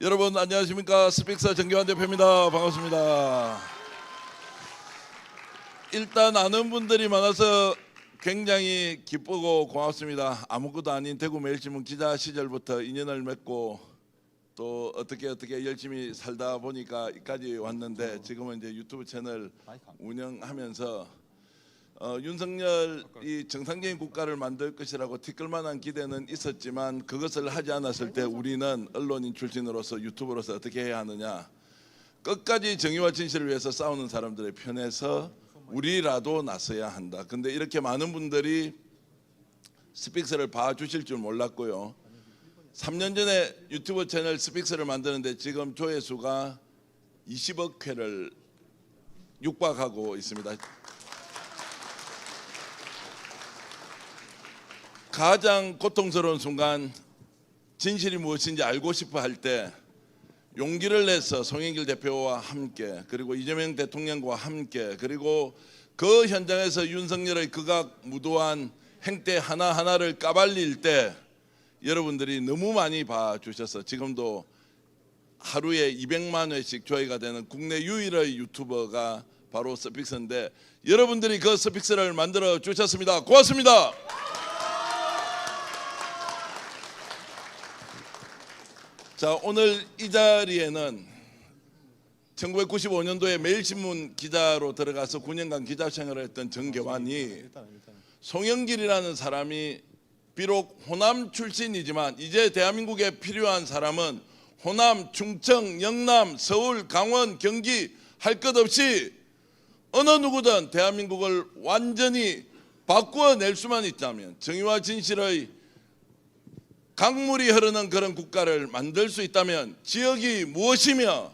여러분 안녕하십니까? 스픽서 정기환 대표입니다. 반갑습니다. 일단 아는 분들이 많아서 굉장히 기쁘고 고맙습니다. 아무것도 아닌 대구 매일신문 기자 시절부터 인연을 맺고 또 어떻게 열심히 살다 보니까 여기까지 왔는데 지금은 이제 유튜브 채널 운영하면서 윤석열이 정상적인 국가를 만들 것이라고 티끌만한 기대는 있었지만 그것을 하지 않았을 때 우리는 언론인 출신으로서 유튜버로서 어떻게 해야 하느냐, 끝까지 정의와 진실을 위해서 싸우는 사람들의 편에서 우리라도 나서야 한다. 근데 이렇게 많은 분들이 스픽스를 봐주실 줄 몰랐고요. 3년 전에 유튜브 채널 스픽스를 만드는데 지금 조회수가 20억 회를 육박하고 있습니다. 가장 고통스러운 순간, 진실이 무엇인지 알고 싶어 할 때 용기를 내서 송영길 대표와 함께 그리고 이재명 대통령과 함께 그리고 그 현장에서 윤석열의 극악무도한 행태 하나하나를 까발릴 때 여러분들이 너무 많이 봐주셔서 지금도 하루에 200만 회씩 조회가 되는 국내 유일의 유튜버가 바로 스픽스인데 여러분들이 그 스픽스를 만들어 주셨습니다. 고맙습니다. 자, 오늘 이 자리에는 1995년도에 매일신문 기자로 들어가서 9년간 기자 생활을 했던 정교환이 송영길이라는 사람이 비록 호남 출신이지만 이제 대한민국에 필요한 사람은 호남, 충청, 영남, 서울, 강원, 경기 할 것 없이 어느 누구든 대한민국을 완전히 바꾸어낼 수만 있다면 정의와 진실의 강물이 흐르는 그런 국가를 만들 수 있다면 지역이 무엇이며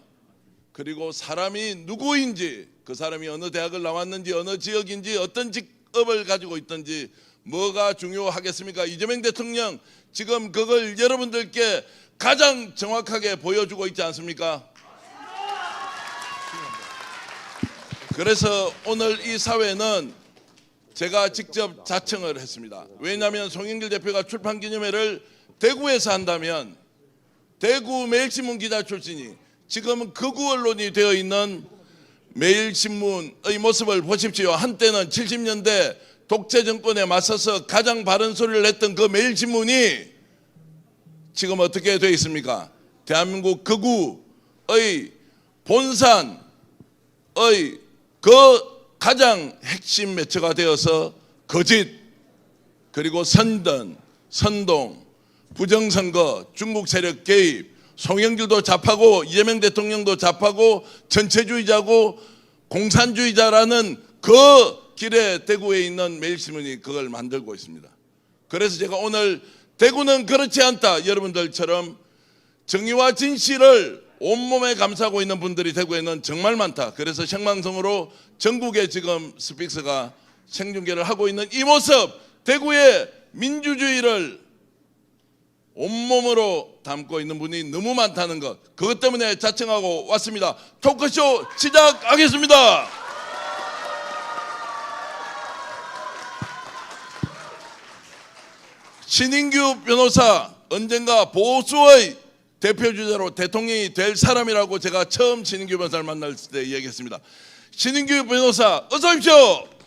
그리고 사람이 누구인지 그 사람이 어느 대학을 나왔는지 어느 지역인지 어떤 직업을 가지고 있든지 뭐가 중요하겠습니까? 이재명 대통령 지금 그걸 여러분들께 가장 정확하게 보여주고 있지 않습니까? 그래서 오늘 이 사회는 제가 직접 자청을 했습니다. 왜냐하면 송영길 대표가 출판기념회를 대구에서 한다면 대구 매일신문 기자 출신이 지금은 극우 언론이 되어 있는 매일신문의 모습을 보십시오. 한때는 70년대 독재 정권에 맞서서 가장 바른 소리를 냈던 그 매일신문이 지금 어떻게 되어 있습니까? 대한민국 극우의 본산의 그 가장 핵심 매체가 되어서 거짓 그리고 선동 부정선거, 중국 세력 개입, 송영길도 잡하고 이재명 대통령도 잡하고 전체주의자고 공산주의자라는 그 길에 대구에 있는 매일신문이 그걸 만들고 있습니다. 그래서 제가 오늘 대구는 그렇지 않다, 여러분들처럼 정의와 진실을 온몸에 감싸고 있는 분들이 대구에는 정말 많다. 그래서 생방송으로 전국에 지금 스픽스가 생중계를 하고 있는 이 모습, 대구의 민주주의를 온몸으로 담고 있는 분이 너무 많다는 것, 그것 때문에 자청하고 왔습니다. 토크쇼 시작하겠습니다. 신인규 변호사, 언젠가 보수의 대표주자로 대통령이 될 사람이라고 제가 처음 신인규 변호사를 만날 때 이야기했습니다. 신인규 변호사 어서 오십시오.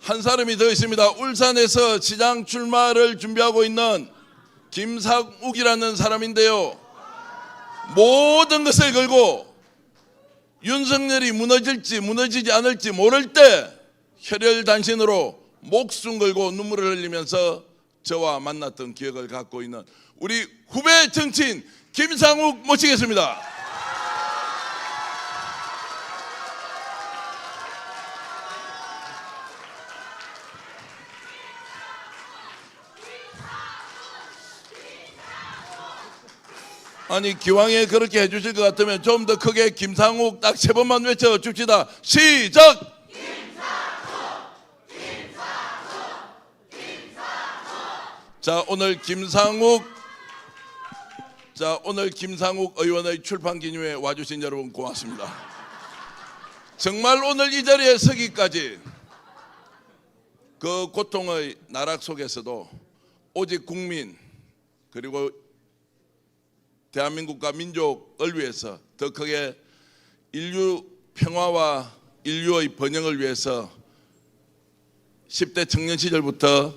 한 사람이 더 있습니다. 울산에서 시장 출마를 준비하고 있는 김상욱이라는 사람인데요. 모든 것을 걸고 윤석열이 무너질지 무너지지 않을지 모를 때 혈혈단신으로 목숨 걸고 눈물을 흘리면서 저와 만났던 기억을 갖고 있는 우리 후배 정치인 김상욱 모시겠습니다. 아니, 기왕에 그렇게 해주실 것 같으면 좀 더 크게 김상욱 딱 3번만 외쳐줍시다. 시작! 자, 오늘 김상욱 자, 오늘 김상욱 의원의 출판 기념회에 와주신 여러분 고맙습니다. 정말 오늘 이 자리에 서기까지 그 고통의 나락 속에서도 오직 국민 그리고 대한민국과 민족을 위해서 더 크게 인류 평화와 인류의 번영을 위해서 10대 청년 시절부터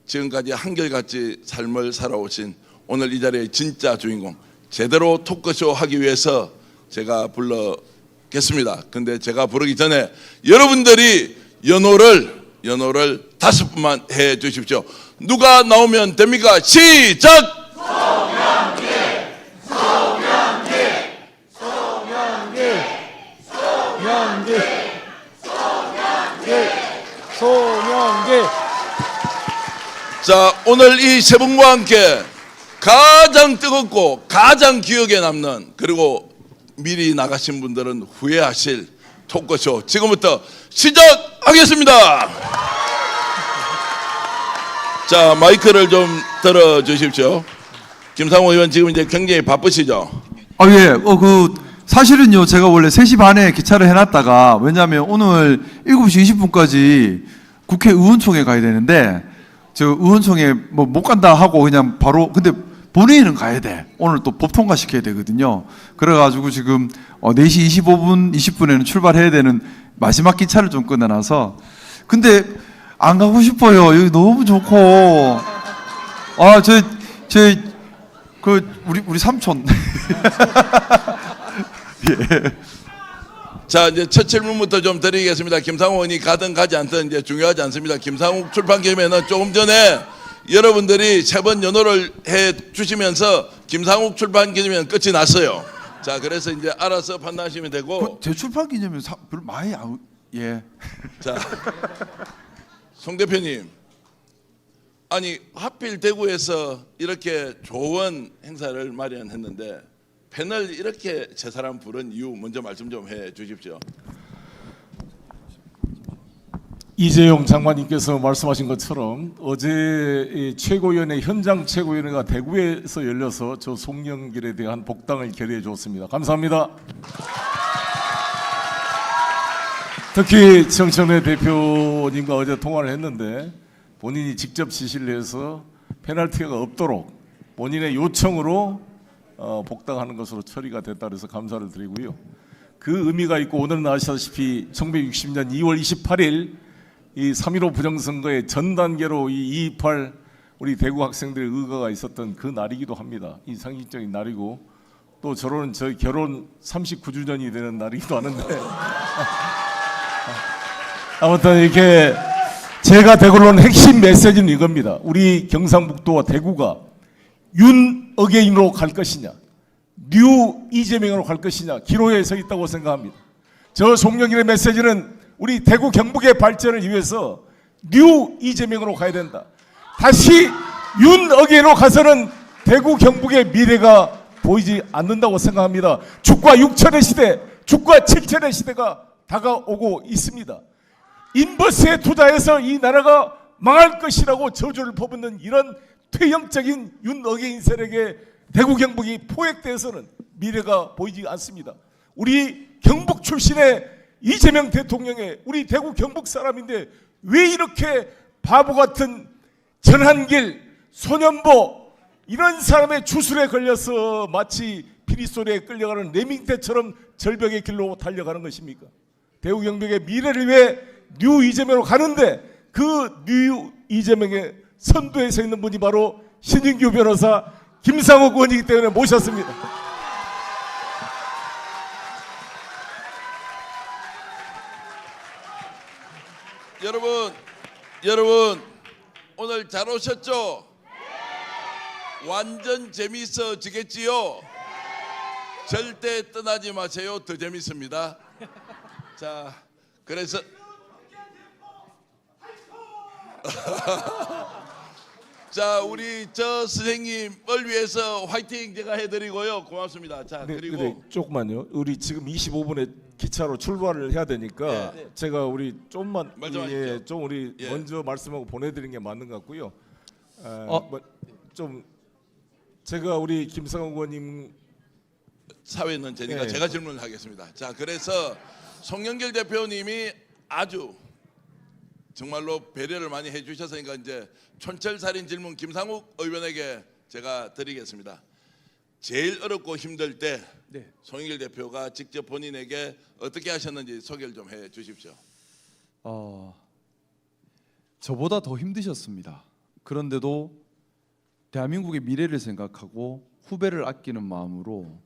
지금까지 한결같이 삶을 살아오신 오늘 이 자리의 진짜 주인공 제대로 토크쇼 하기 위해서 제가 불렀겠습니다. 근데 제가 부르기 전에 여러분들이 연호를 5분만 해 주십시오. 누가 나오면 됩니까? 시작! 송영길. 자, 오늘 이 세 분과 함께 가장 뜨겁고 가장 기억에 남는 그리고 미리 나가신 분들은 후회하실 토크쇼 지금부터 시작하겠습니다. 자, 마이크를 좀 들어 주십시오. 김상호 의원 지금 이제 굉장히 바쁘시죠? 예. 사실은요, 제가 원래 3시 반에 기차를 해놨다가, 왜냐하면 오늘 7시 20분까지 국회 의원총회 가야 되는데, 저 의원총회 못 간다 하고 그냥 바로, 근데 본회의는 가야 돼. 오늘 또 법 통과시켜야 되거든요. 그래가지고 지금 4시 25분, 20분에는 출발해야 되는 마지막 기차를 좀 끊어놔서, 근데 안 가고 싶어요. 여기 너무 좋고. 우리 삼촌. 예. 자, 이제 첫 질문부터 좀 드리겠습니다. 김상욱 의원이 가든 가지 않든 이제 중요하지 않습니다. 김상욱 출판 기념회는 조금 전에 여러분들이 3번 연호를 해 주시면서 김상욱 출판 기념회는 끝이 났어요. 자, 그래서 이제 알아서 판단하시면 되고. 제 출판 기념회 별로 많이 예. 자, 송 대표님, 아니 하필 대구에서 이렇게 좋은 행사를 마련했는데 패널 이렇게 세 사람 부른 이유 먼저 말씀 좀 해 주십시오. 이재용 장관님께서 말씀하신 것처럼 어제 최고위원회 현장 최고위원회가 대구에서 열려서 저 송영길에 대한 복당을 결의해 줬습니다. 감사합니다. 특히 정청래 대표님과 어제 통화를 했는데 본인이 직접 지시를 해서 페널티가 없도록 본인의 요청으로 복당하는 것으로 처리가 됐다 그래서 감사를 드리고요. 그 의미가 있고 오늘은 아시다시피 1960년 2월 28일 이 3.15 부정선거의 전 단계로 이 2.28 우리 대구 학생들의 의거가 있었던 그 날이기도 합니다. 이 상징적인 날이고 또 저로는 저희 결혼 39주년이 되는 날이기도 하는데 아무튼 이렇게 제가 대구로 온 핵심 메시지는 이겁니다. 우리 경상북도와 대구가 윤 어게인으로 갈 것이냐, 뉴 이재명으로 갈 것이냐 기로에 서 있다고 생각합니다. 저 송영길의 메시지는 우리 대구 경북의 발전을 위해서 뉴 이재명으로 가야 된다. 다시 윤 어게인으로 가서는 대구 경북의 미래가 보이지 않는다고 생각합니다. 주가 6천의 시대, 주가 7천의 시대가 다가오고 있습니다. 인버스에 투자해서 이 나라가 망할 것이라고 저주를 퍼붓는 이런 퇴영적인 윤 어게인 세력의 대구 경북이 포획돼서는 미래가 보이지 않습니다. 우리 경북 출신의 이재명 대통령의 우리 대구 경북 사람인데 왜 이렇게 바보 같은 전한길, 손연보 이런 사람의 주술에 걸려서 마치 피리소리에 끌려가는 레밍대처럼 절벽의 길로 달려가는 것입니까? 대구 경북의 미래를 위해 뉴 이재명으로 가는데 그 뉴 이재명의 선두에 서 있는 분이 바로 신인규 변호사 김상욱 의원이기 때문에 모셨습니다. 여러분 오늘 잘 오셨죠? 완전 재미있어지겠지요? 절대 떠나지 마세요. 더 재밌습니다. 자, 그래서 자, 우리 저 선생님을 위해서 화이팅 제가 해드리고요. 고맙습니다. 자, 그리고 네, 조금만요. 우리 지금 25분에 기차로 출발을 해야 되니까 제가 우리 좀만 좀 우리 먼저 말씀하고 보내드리는 게 맞는 것 같고요. 좀 제가 우리 김상욱 의원님 사회는 제니까 네. 제가 질문을 하겠습니다. 자, 그래서 송영길 대표님이 아주 정말로 배려를 많이 해주셨으니까 이제 촌철살인 질문 김상욱 의원에게 제가 드리겠습니다. 제일 어렵고 힘들 때 네. 송영길 대표가 직접 본인에게 어떻게 하셨는지 소개를 좀 해주십시오. 저보다 더 힘드셨습니다. 그런데도 대한민국의 미래를 생각하고 후배를 아끼는 마음으로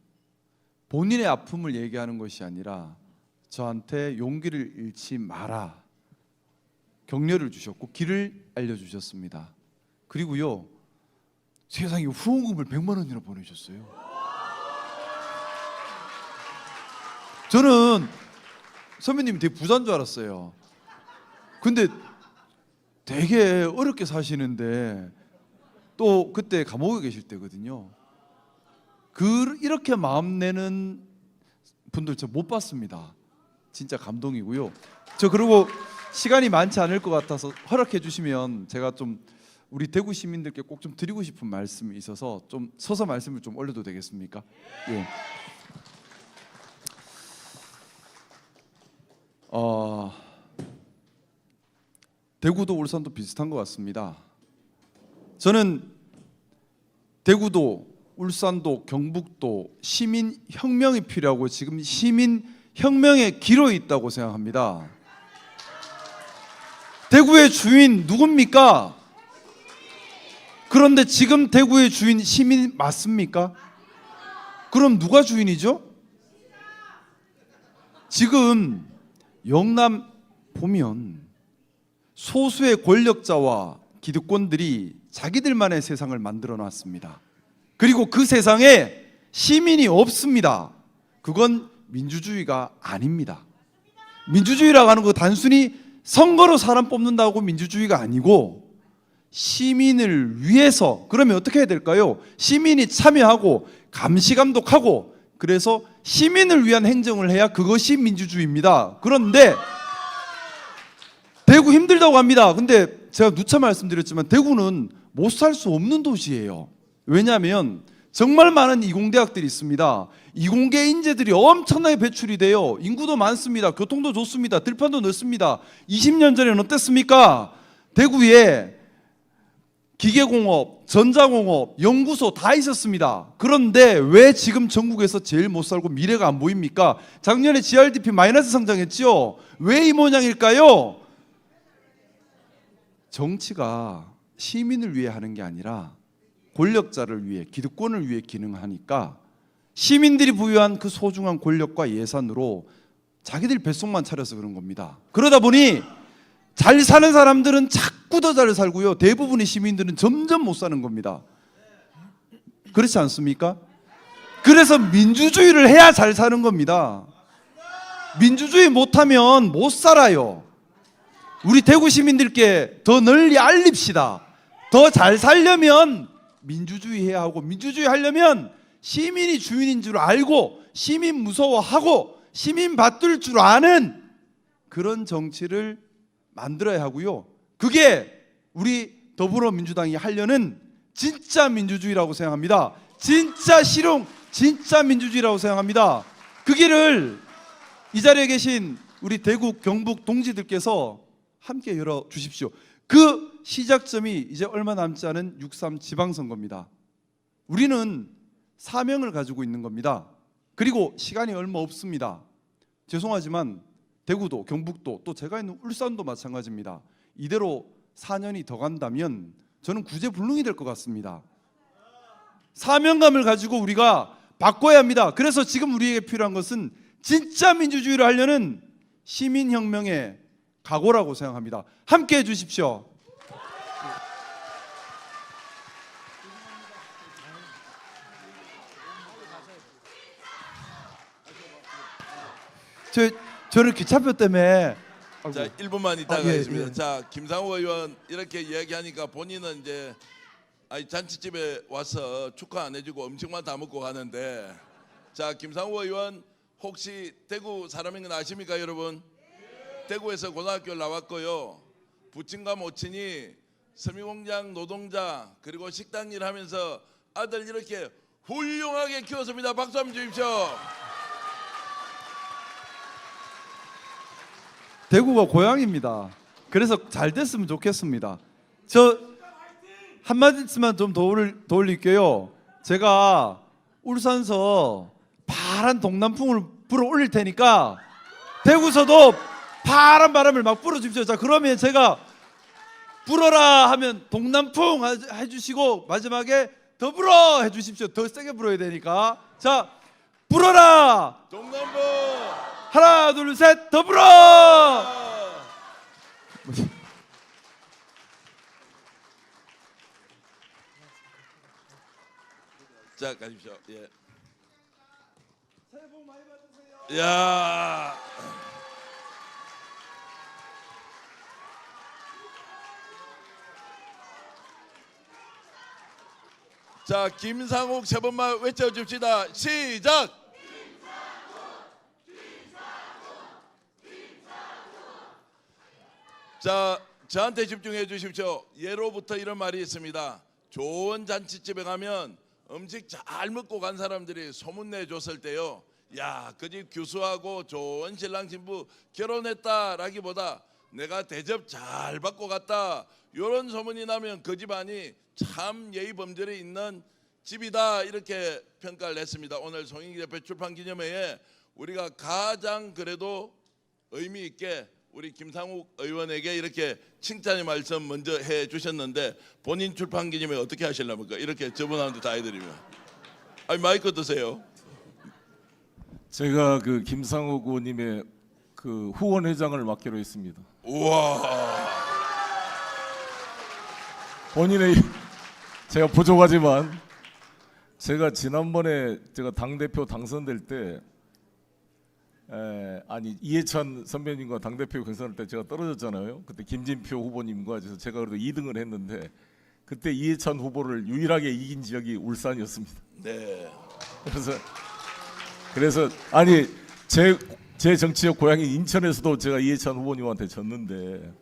본인의 아픔을 얘기하는 것이 아니라 저한테 용기를 잃지 마라, 격려를 주셨고 길을 알려주셨습니다. 그리고요, 세상에 후원금을 100만 원이나 보내셨어요. 저는 선배님이 되게 부자인 줄 알았어요. 근데 되게 어렵게 사시는데 또 그때 감옥에 계실 때거든요. 이렇게 마음 내는 분들 저 못 봤습니다. 진짜 감동이고요. 저 그리고 시간이 많지 않을 것 같아서 허락해 주시면 제가 좀 우리 대구 시민들께 꼭 좀 드리고 싶은 말씀이 있어서 좀 서서 말씀을 좀 올려도 되겠습니까? 예. 대구도 울산도 비슷한 것 같습니다. 저는 대구도 울산도 경북도 시민 혁명이 필요하고 지금 시민 혁명의 기로에 있다고 생각합니다. 대구의 주인 누굽니까? 그런데 지금 대구의 주인 시민 맞습니까? 그럼 누가 주인이죠? 지금 영남 보면 소수의 권력자와 기득권들이 자기들만의 세상을 만들어 놨습니다. 그리고 그 세상에 시민이 없습니다. 그건 민주주의가 아닙니다. 민주주의라고 하는 거 단순히 선거로 사람 뽑는다고 민주주의가 아니고 시민을 위해서, 그러면 어떻게 해야 될까요? 시민이 참여하고 감시 감독하고 그래서 시민을 위한 행정을 해야 그것이 민주주의입니다. 그런데 대구 힘들다고 합니다. 근데 제가 누차 말씀드렸지만 대구는 못 살 수 없는 도시예요. 왜냐하면 정말 많은 이공대학들이 있습니다. 이공계 인재들이 엄청나게 배출이 돼요. 인구도 많습니다. 교통도 좋습니다. 들판도 넓습니다. 20년 전에는 어땠습니까? 대구에 기계공업, 전자공업, 연구소 다 있었습니다. 그런데 왜 지금 전국에서 제일 못 살고 미래가 안 보입니까? 작년에 GRDP 마이너스 성장했죠. 왜 이 모양일까요? 정치가 시민을 위해 하는 게 아니라 권력자를 위해, 기득권을 위해 기능하니까 시민들이 부여한 그 소중한 권력과 예산으로 자기들 뱃속만 차려서 그런 겁니다. 그러다 보니 잘 사는 사람들은 자꾸 더 잘 살고요, 대부분의 시민들은 점점 못 사는 겁니다. 그렇지 않습니까? 그래서 민주주의를 해야 잘 사는 겁니다. 민주주의 못하면 못 살아요. 우리 대구 시민들께 더 널리 알립시다. 더 잘 살려면 민주주의 해야 하고, 민주주의 하려면 시민이 주인인 줄 알고 시민 무서워하고 시민 받들 줄 아는 그런 정치를 만들어야 하고요. 그게 우리 더불어민주당이 하려는 진짜 민주주의라고 생각합니다. 진짜 실용, 진짜 민주주의라고 생각합니다. 그 길을 이 자리에 계신 우리 대구 경북 동지들께서 함께 열어주십시오. 그 시작점이 이제 얼마 남지 않은 6.3 지방선거입니다. 우리는 사명을 가지고 있는 겁니다. 그리고 시간이 얼마 없습니다. 죄송하지만 대구도 경북도 또 제가 있는 울산도 마찬가지입니다. 이대로 4년이 더 간다면 저는 구제불능이 될 것 같습니다. 사명감을 가지고 우리가 바꿔야 합니다. 그래서 지금 우리에게 필요한 것은 진짜 민주주의를 하려는 시민혁명의 각오라고 생각합니다. 함께 해주십시오. 저는 기차표 때문에 자, 1분만 있다가 예, 하겠습니다. 예. 자, 김상우 의원 이렇게 이야기하니까 본인은 이제 잔치집에 와서 축하 안 해주고 음식만 다 먹고 가는데, 자, 김상우 의원 혹시 대구 사람인 건 아십니까, 여러분? 대구에서 고등학교를 나왔고요. 부친과 모친이 섬유공장 노동자 그리고 식당 일 하면서 아들 이렇게 훌륭하게 키웠습니다. 박수 한번 주십시오. 대구가 고향입니다. 그래서 잘 됐으면 좋겠습니다. 저 한마디만 좀 더 올릴게요. 제가 울산서 파란 동남풍을 불어 올릴 테니까 대구서도 파란 바람을 막 불어주십시오. 자, 그러면 제가 불어라 하면 동남풍 해주시고 마지막에 더불어 해주십시오. 더 세게 불어야 되니까. 자, 불어라. 동남부. 하나, 둘, 셋, 더불어. 자, 가십시오. 예. 새해 복 많이 받으세요. 야. 자, 김상욱 세 번만 외쳐줍시다. 시작. 자, 저한테 집중해 주십시오. 예로부터 이런 말이 있습니다. 좋은 잔치집에 가면 음식 잘 먹고 간 사람들이 소문내 줬을 때요, 야, 그 집 규수하고 좋은 신랑 신부 결혼했다라기보다 내가 대접 잘 받고 갔다, 이런 소문이 나면 그 집안이 참 예의 범절이 있는 집이다, 이렇게 평가를 했습니다. 오늘 송영기 대표 출판 기념회에 우리가 가장 그래도 의미 있게 우리 김상욱 의원에게 이렇게 칭찬의 말씀 먼저 해 주셨는데, 본인 출판 기념회 어떻게 하실랍니까? 이렇게 저분한테 다 해드리면. 아니, 마이크 드세요. 제가 그 김상욱 의원님의 그 후원회장을 맡기로 했습니다. 우와. 본인의 제가 부족하지만 제가 지난번에 제가 당 대표 당선될 때 아니 이해찬 선배님과 당 대표 경선할 때 제가 떨어졌잖아요. 그때 김진표 후보님과 그래서 제가 그래도 2등을 했는데 그때 이해찬 후보를 유일하게 이긴 지역이 울산이었습니다. 네. 그래서 아니 제 정치적 고향인 인천에서도 제가 이해찬 후보님한테 졌는데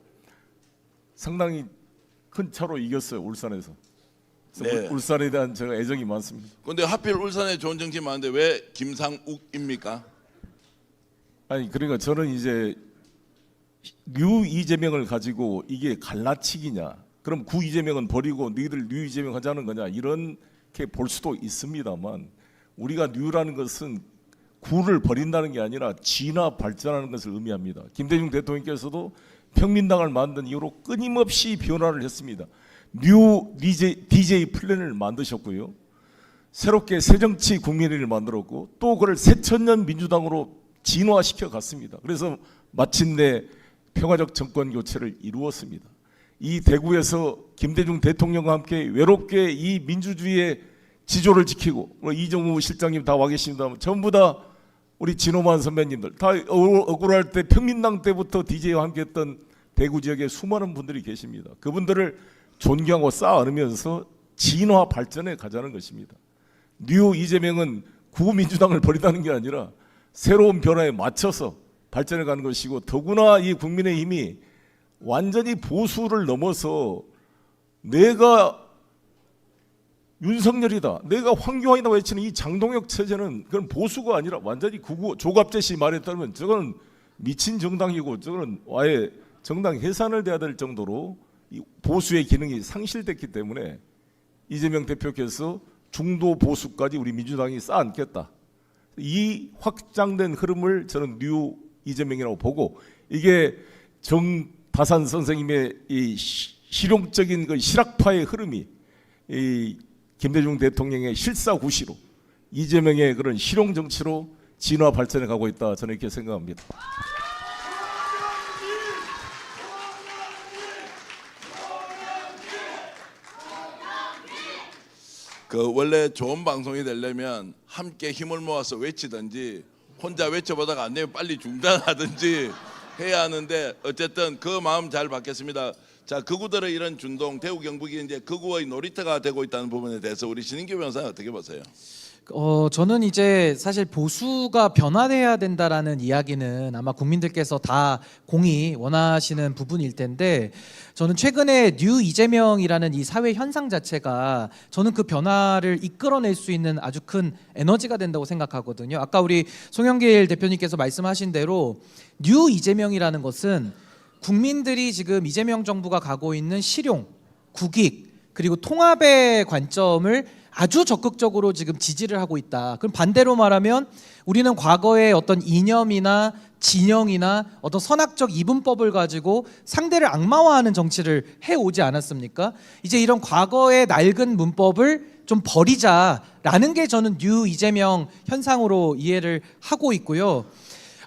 상당히 큰 차로 이겼어요, 울산에서. 네. 울산에 대한 제가 애정이 많습니다. 근데 하필 울산에 좋은 정치 많은데 왜 김상욱입니까? 아니 그러니까 저는 이제 류 이재명을 가지고 이게 갈라치기냐, 그럼 구 이재명은 버리고 너희들 류 이재명 하자는 거냐, 이렇게 볼 수도 있습니다만, 우리가 류라는 것은 구를 버린다는 게 아니라 진화 발전하는 것을 의미합니다. 김대중 대통령께서도 평민당을 만든 이후로 끊임없이 변화를 했습니다. 뉴 DJ 플랜을 만드셨고요, 새롭게 새정치 국민회를 만들었고, 또 그걸 새천년 민주당으로 진화시켜 갔습니다. 그래서 마침내 평화적 정권 교체를 이루었습니다. 이 대구에서 김대중 대통령과 함께 외롭게 이 민주주의의 지조를 지키고, 이정우 실장님 다 와 계십니다만 전부 다 우리 진호만 선배님들 다 억울할 때 평민당 때부터 DJ와 함께했던 대구 지역에 수많은 분들이 계십니다. 그분들을 존경하고 쌓아 안으면서 진화 발전해 가자는 것입니다. 뉴 이재명은 구민주당을 버리다는 게 아니라 새로운 변화에 맞춰서 발전해 가는 것이고, 더구나 이 국민의힘이 완전히 보수를 넘어서 내가 윤석열이다, 내가 황교안이다 외치는 이 장동혁 체제는 그건 보수가 아니라 완전히 구구, 조갑재 씨 말에 따르면 저건 미친 정당이고 저거는 아예 정당 해산을 돼야 될 정도로 이 보수의 기능이 상실됐기 때문에 이재명 대표께서 중도 보수까지 우리 민주당이 쌓아안겠다, 이 확장된 흐름을 저는 뉴 이재명이라고 보고, 이게 정다산 선생님의 이 실용적인 그 실학파의 흐름이 이 김대중 대통령의 실사구시로 이재명의 그런 실용 정치로 진화 발전해 가고 있다, 저는 이렇게 생각합니다. 그 원래 좋은 방송이 되려면 함께 힘을 모아서 외치든지 혼자 외쳐보다가 안 되면 빨리 중단하든지 해야 하는데, 어쨌든 그 마음 잘 받겠습니다. 자, 극우들의 이런 준동, 대구 경북이 이제 극우의 놀이터가 되고 있다는 부분에 대해서 우리 신인규 변호사는 어떻게 보세요? 저는 이제 사실 보수가 변화돼야 된다라는 이야기는 아마 국민들께서 다 공히 원하시는 부분일 텐데, 저는 최근에 뉴 이재명이라는 이 사회 현상 자체가 저는 그 변화를 이끌어낼 수 있는 아주 큰 에너지가 된다고 생각하거든요. 아까 우리 송영길 대표님께서 말씀하신 대로 뉴 이재명이라는 것은 국민들이 지금 이재명 정부가 가고 있는 실용, 국익, 그리고 통합의 관점을 아주 적극적으로 지금 지지를 하고 있다. 그럼 반대로 말하면 우리는 과거의 어떤 이념이나 진영이나 어떤 선악적 이분법을 가지고 상대를 악마화하는 정치를 해오지 않았습니까? 이제 이런 과거의 낡은 문법을 좀 버리자라는 게 저는 뉴 이재명 현상으로 이해를 하고 있고요.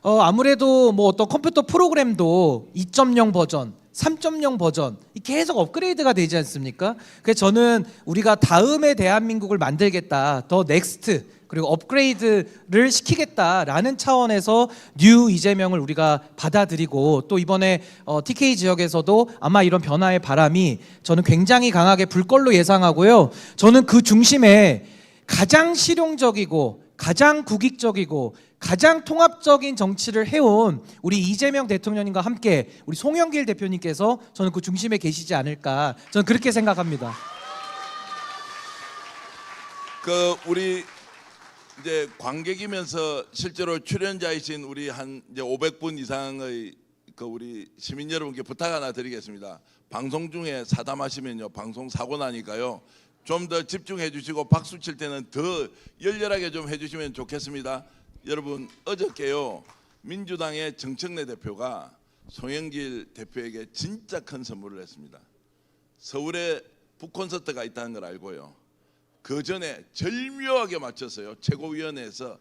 아무래도 뭐 어떤 컴퓨터 프로그램도 2.0 버전, 3.0 버전 계속 업그레이드가 되지 않습니까? 그래서 저는 우리가 다음의 대한민국을 만들겠다, 더 넥스트, 그리고 업그레이드를 시키겠다라는 차원에서 뉴 이재명을 우리가 받아들이고, 또 이번에 TK 지역에서도 아마 이런 변화의 바람이 저는 굉장히 강하게 불 걸로 예상하고요. 저는 그 중심에 가장 실용적이고 가장 국익적이고 가장 통합적인 정치를 해온 우리 이재명 대통령님과 함께 우리 송영길 대표님께서 저는 그 중심에 계시지 않을까, 저는 그렇게 생각합니다. 우리 이제 관객이면서 실제로 출연자이신 우리 한 이제 500분 이상의 우리 시민 여러분께 부탁 하나 드리겠습니다. 방송 중에 사담하시면요, 방송 사고 나니까요, 좀 더 집중해 주시고 박수 칠 때는 더 열렬하게 좀 해주시면 좋겠습니다. 여러분, 어저께요, 민주당의 정청래 대표가 송영길 대표에게 진짜 큰 선물을 했습니다. 서울에 북콘서트가 있다는 걸 알고요, 그 전에 절묘하게 맞췄어요. 최고위원회에서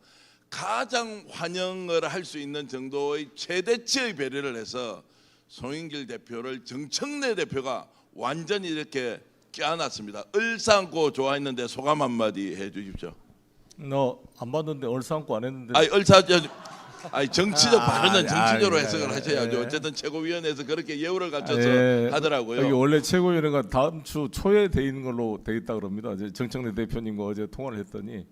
가장 환영을 할 수 있는 정도의 최대치의 배려를 해서 송영길 대표를 정청래 대표가 완전히 이렇게 껴안았습니다. 얼싸안고 좋아했는데 소감 한마디 해주십시오. 너 안 봤는데 얼싸안고 안 했는데. 정치적 발언은 정치적으로 해석을 하셔야죠. 어쨌든 최고위원회에서 그렇게 예우를 갖춰서 하더라고요. 여기 원래 최고위원회가 다음 주 초에 돼 있는 걸로 돼 있다 그럽니다. 이제 정청래 대표님과 어제 통화를 했더니,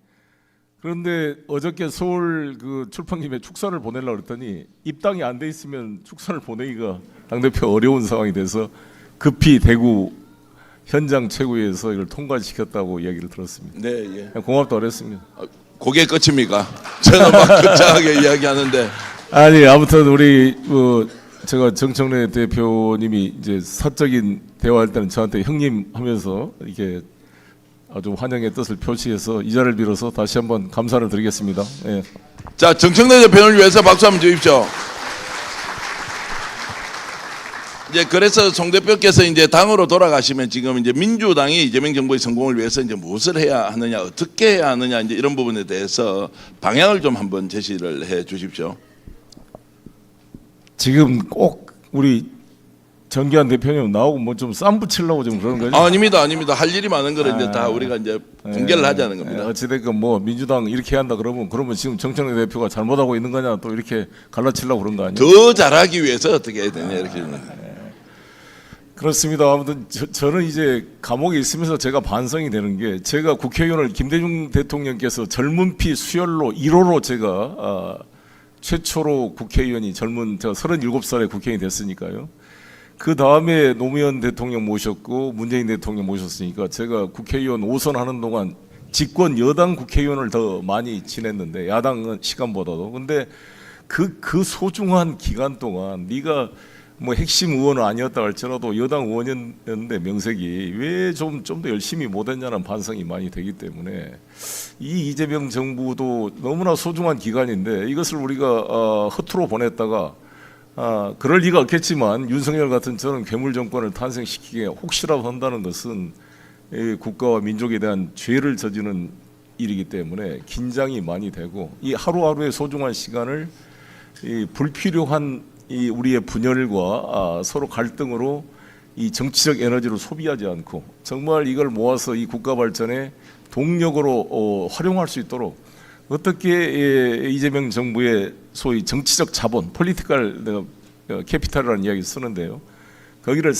그런데 어저께 서울 그 출판김에 축사를 보내려고 그랬더니 입당이 안 돼 있으면 축사를 보내기가 당대표 어려운 상황이 돼서 급히 대구 현장 최고위에서 이걸 통과시켰다고 이야기를 들었습니다. 네, 예. 고맙다 그랬습니다. 그게 끝입니까? 저는 막 극장하게 이야기하는데. 아니, 아무튼 우리 제가 정청래 대표님이 이제 사적인 대화할 때는 저한테 형님 하면서 이렇게 아주 환영의 뜻을 표시해서 이 자리를 빌어서 다시 한번 감사를 드리겠습니다. 예. 자, 정청래 대표를 위해서 박수 한번 주십시오. 이제 그래서 송 대표께서 이제 당으로 돌아가시면 지금 이제 민주당이 이재명 정부의 성공을 위해서 이제 무엇을 해야 하느냐, 어떻게 해야 하느냐, 이제 이런 부분에 대해서 방향을 좀 한번 제시를 해 주십시오. 지금 꼭 우리 정기환 대표님 나오고 뭐 좀 쌈 붙이려고 좀 그러는 거죠? 아닙니다. 할 일이 많은 거를 이제 다 우리가 이제 공개를 하자는 겁니다. 어찌됐건 뭐 민주당 이렇게 한다 그러면 지금 정청래 대표가 잘못하고 있는 거냐, 또 이렇게 갈라치려고 그런 거 아니에요? 더 잘하기 위해서 어떻게 해야 되냐, 이렇게. 그렇습니다. 아무튼 저는 이제 감옥에 있으면서 제가 반성이 되는 게, 제가 국회의원을 김대중 대통령께서 젊은 피 수혈로 1호로 제가 최초로 국회의원이 제가 37살에 국회의원이 됐으니까요. 그 다음에 노무현 대통령 모셨고 문재인 대통령 모셨으니까 제가 국회의원 5선 하는 동안 집권 여당 국회의원을 더 많이 지냈는데, 야당 시간보다도. 근데 그 소중한 기간 동안 네가 뭐 핵심 의원은 아니었다 할지라도 여당 의원이었는데 명색이 왜 좀 더 열심히 못했냐는 반성이 많이 되기 때문에, 이 이재명 정부도 너무나 소중한 기간인데 이것을 우리가 허투루 보냈다가, 그럴 리가 없겠지만 윤석열 같은 저는 괴물 정권을 탄생시키게 혹시라도 한다는 것은 이 국가와 민족에 대한 죄를 저지르는 일이기 때문에 긴장이 많이 되고, 이 하루하루의 소중한 시간을 이 불필요한 이 우리의 분열과 서로 갈등으로 이 정치적 에너지를 소비하지 않고 정말 이걸 모아서 이 국가 발전에 동력으로 활용할 수 있도록 어떻게 이재명 정부의 소위 정치적 자본, 폴리티컬 캐피탈이라는 이야기 쓰는데요, 거기를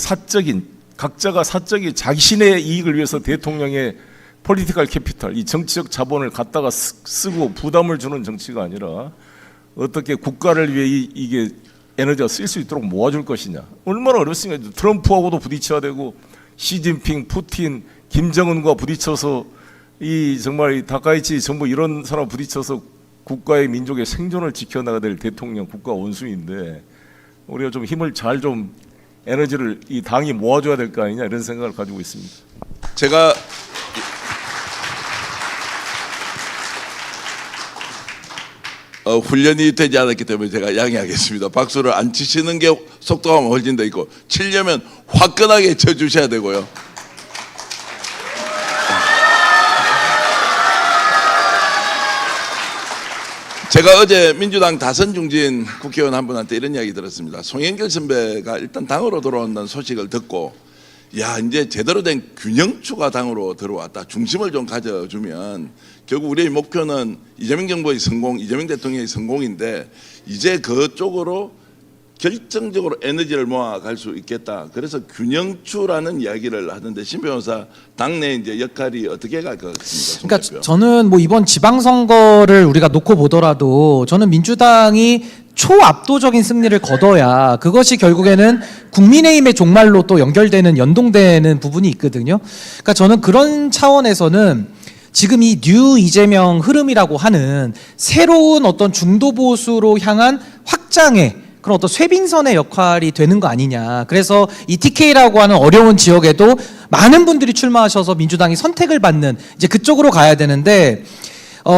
각자가 사적인 자신의 이익을 위해서 대통령의 폴리티컬 캐피탈, 이 정치적 자본을 갖다가 쓰고 부담을 주는 정치가 아니라 어떻게 국가를 위해 이게 에너지가 쓸 수 있도록 모아줄 것이냐. 얼마나 어렵습니까? 트럼프하고도 부딪혀야 되고 시진핑, 푸틴, 김정은과 부딪혀서 이 정말 이 다카이치 정부 이런 사람 부딪혀서 국가의 민족의 생존을 지켜나가야 될 대통령, 국가 원수인데 우리가 좀 힘을 잘 좀 에너지를 이 당이 모아줘야 될 거 아니냐 이런 생각을 가지고 있습니다. 제가 훈련이 되지 않았기 때문에 제가 양해하겠습니다. 박수를 안 치시는 게 속도가 훨씬 더 있고 치려면 화끈하게 쳐주셔야 되고요. 제가 어제 민주당 다선 중진 국회의원 한 분한테 이런 이야기 들었습니다. 송영길 선배가 일단 당으로 들어온다는 소식을 듣고 야 이제 제대로 된 균형추가 당으로 들어왔다. 중심을 좀 가져주면 결국 우리의 목표는 이재명 정부의 성공, 이재명 대통령의 성공인데 이제 그쪽으로 결정적으로 에너지를 모아갈 수 있겠다. 그래서 균형추라는 이야기를 하는데 신 변호사 당내 이제 역할이 어떻게 갈 것 같습니까? 송 그러니까 대표? 저는 뭐 이번 지방선거를 우리가 놓고 보더라도 저는 민주당이 초압도적인 승리를 거둬야 그것이 결국에는 국민의힘의 종말로 또 연결되는 연동되는 부분이 있거든요. 그러니까 저는 그런 차원에서는 지금 이 뉴 이재명 흐름이라고 하는 새로운 어떤 중도 보수로 향한 확장의 그런 어떤 쇄빙선의 역할이 되는 거 아니냐. 그래서 이 TK라고 하는 어려운 지역에도 많은 분들이 출마하셔서 민주당이 선택을 받는 이제 그쪽으로 가야 되는데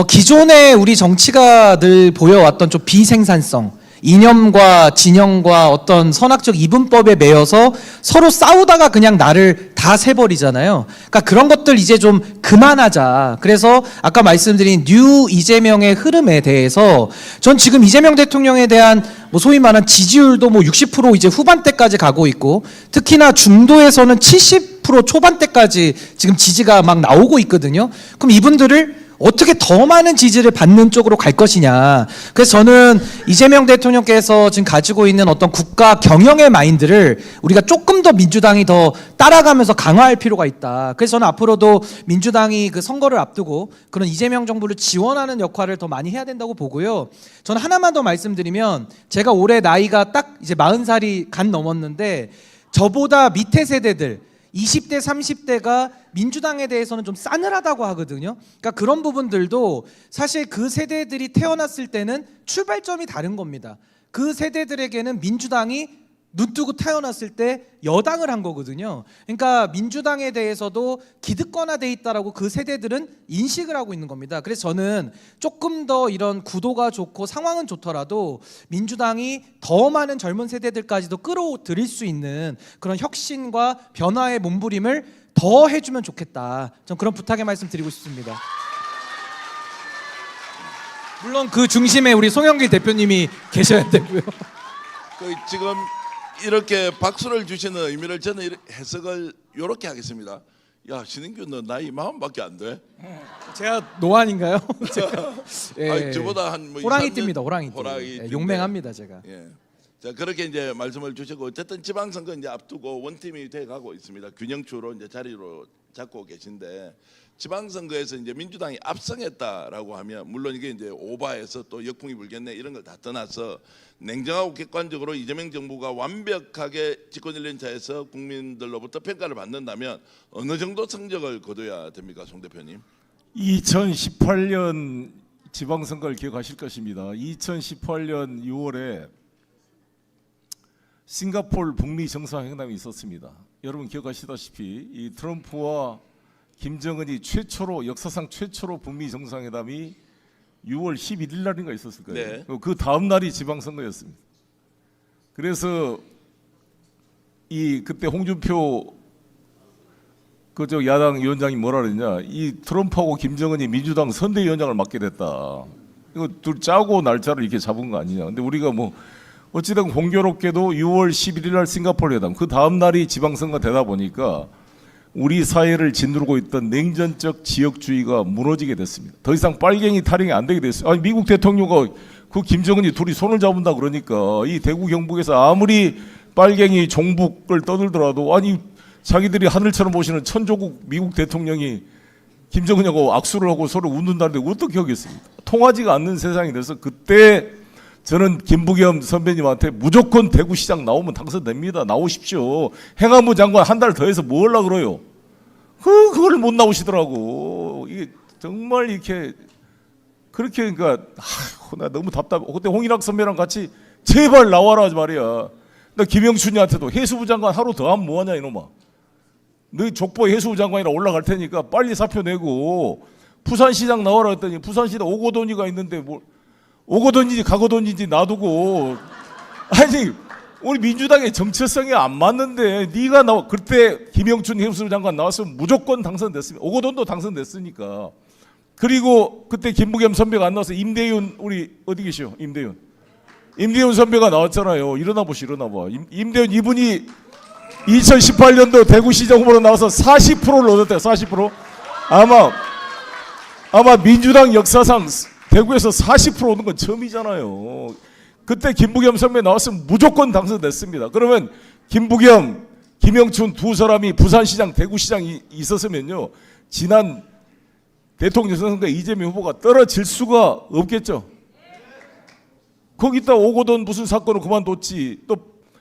기존에 우리 정치가 늘 보여왔던 좀 비생산성, 이념과 진영과 어떤 선악적 이분법에 매여서 서로 싸우다가 그냥 나를 다 세버리잖아요. 그러니까 그런 것들 이제 좀 그만하자. 그래서 아까 말씀드린 뉴 이재명의 흐름에 대해서 전 지금 이재명 대통령에 대한 뭐 소위 말하는 지지율도 뭐 60% 이제 후반대까지 가고 있고 특히나 중도에서는 70% 초반대까지 지금 지지가 막 나오고 있거든요. 그럼 이분들을 어떻게 더 많은 지지를 받는 쪽으로 갈 것이냐. 그래서 저는 이재명 대통령께서 지금 가지고 있는 어떤 국가 경영의 마인드를 우리가 조금 더 민주당이 더 따라가면서 강화할 필요가 있다. 그래서 저는 앞으로도 민주당이 그 선거를 앞두고 그런 이재명 정부를 지원하는 역할을 더 많이 해야 된다고 보고요. 저는 하나만 더 말씀드리면 제가 올해 나이가 딱 이제 40살이 간 넘었는데 저보다 밑에 세대들 20대, 30대가 민주당에 대해서는 좀 싸늘하다고 하거든요. 그러니까 그런 부분들도 사실 그 세대들이 태어났을 때는 출발점이 다른 겁니다. 그 세대들에게는 민주당이 눈뜨고 태어났을 때 여당을 한 거거든요. 그러니까 민주당에 대해서도 기득권화돼 있다라고 그 세대들은 인식을 하고 있는 겁니다. 그래서 저는 조금 더 이런 구도가 좋고 상황은 좋더라도 민주당이 더 많은 젊은 세대들까지도 끌어들일 수 있는 그런 혁신과 변화의 몸부림을 더 해주면 좋겠다. 전 그런 부탁의 말씀 드리고 싶습니다. 물론 그 중심에 우리 송영길 대표님이 계셔야 되고요. 지금 이렇게 박수를 주시는 의미를 저는 해석을 이렇게 하겠습니다. 야 신인규 너 나이 40밖에 안 돼? 제가 노안인가요? 예. 아니, 저보다 한뭐 호랑이띠입니다. 호랑이띠. 호랑이띠인데. 예, 용맹합니다 제가. 예. 자 그렇게 이제 말씀을 주시고 어쨌든 지방선거 이제 앞두고 원팀이 돼 가고 있습니다. 균형추로 이제 자리로 잡고 계신데 지방선거에서 이제 민주당이 압승했다라고 하면 물론 이게 이제 오바해서 또 역풍이 불겠네 이런 걸 다 떠나서 냉정하고 객관적으로 이재명 정부가 완벽하게 집권 1년 차에서 국민들로부터 평가를 받는다면 어느 정도 성적을 거둬야 됩니까, 송 대표님? 2018년 지방선거를 기억하실 것입니다. 2018년 6월에 싱가포르 북미 정상회담이 있었습니다. 여러분 기억하시다시피 이 트럼프와 김정은이 최초로 역사상 최초로 북미 정상회담이 6월 11일 날인가 있었을 거예요. 네. 그 다음 날이 지방선거였습니다. 그래서 이 그때 홍준표 그저 야당 위원장이 뭐라 그랬냐? 이 트럼프하고 김정은이 민주당 선대위원장을 맡게 됐다. 이거 둘 짜고 날짜를 이렇게 잡은 거 아니냐? 근데 우리가 뭐 어찌든 공교롭게도 6월 11일 날 싱가포르 회담 그 다음 날이 지방선거 되다 보니까 우리 사회를 짓누르고 있던 냉전적 지역주의가 무너지게 됐습니다. 더 이상 빨갱이 타령이 안 되게 됐어요. 아니 미국 대통령과 그 김정은이 둘이 손을 잡은다 그러니까 이 대구 경북에서 아무리 빨갱이 종북을 떠들더라도 아니 자기들이 하늘처럼 보시는 천조국 미국 대통령이 김정은하고 악수를 하고 서로 웃는다는데 어떻게 하겠습니까? 통하지가 않는 세상이 돼서 그때 저는 김부겸 선배님한테 무조건 대구시장 나오면 당선됩니다. 나오십시오. 행안부 장관 한 달 더해서 뭐 하려고 그래요? 그걸 못 나오시더라고. 이게 정말 이렇게 그렇게 그러니까 나 너무 답답해. 그때 홍일학 선배랑 같이 제발 나와라 말이야. 나 김영춘이한테도 해수부 장관 하루 더 하면 뭐하냐 이놈아. 너 족보 해수부 장관이라 올라갈 테니까 빨리 사표 내고 부산시장 나와라 했더니 부산시장 오거돈이가 있는데 뭘 오거돈인지 가거돈인지 놔두고 아니 우리 민주당의 정체성이 안 맞는데 네가 나와 그때 김영춘 해수부 장관 나왔으면 무조건 당선됐습니다. 오거돈도 당선됐으니까. 그리고 그때 김부겸 선배가 안 나와서 임대윤 우리 어디 계시오? 임대윤 선배가 나왔잖아요. 일어나 보시 일어나 봐. 임대윤 이분이 2018년도 대구시장 후보로 나와서 40%를 얻었대요. 40%. 아마 민주당 역사상 대구에서 40% 오는 건 처음이잖아요. 그때 김부겸 선배 나왔으면 무조건 당선됐습니다. 그러면 김부겸, 김영춘 두 사람이 부산시장, 대구시장이 있었으면요. 지난 대통령 선거에 이재명 후보가 떨어질 수가 없겠죠. 거기다 오거돈 무슨 사건을 그만뒀지. 또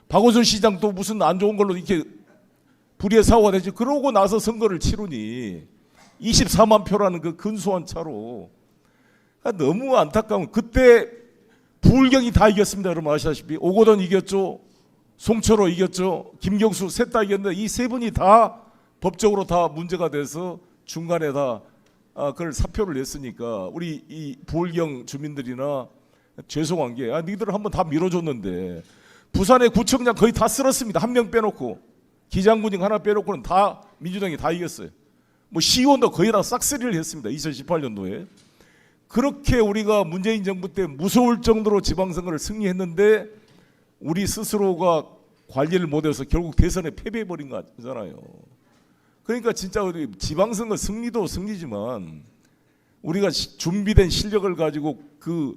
박원순 시장 또 무슨 안 좋은 걸로 이렇게 불의의 사고가 되지. 그러고 나서 선거를 치르니 24만 표라는 그 근소한 차로 너무 안타까운. 그때 부울경이 다 이겼습니다. 여러분 아시다시피 오거돈 이겼죠. 송철호 이겼죠. 김경수 셋 다 이겼는데 이 세 분이 다 법적으로 다 문제가 돼서 중간에 다 그걸 사표를 냈으니까 우리 이 부울경 주민들이나 죄송한 게 니들 한번 다 밀어줬는데 부산의 구청장 거의 다 쓸었습니다. 한 명 빼놓고 기장군인 하나 빼놓고는 다 민주당이 다 이겼어요. 뭐 시의원도 거의 다 싹쓸이를 했습니다. 2018년도에. 그렇게 우리가 문재인 정부 때 무서울 정도로 지방선거를 승리했는데 우리 스스로가 관리를 못해서 결국 대선에 패배해버린 거잖아요. 그러니까 진짜 우리 지방선거 승리도 승리지만 우리가 준비된 실력을 가지고 그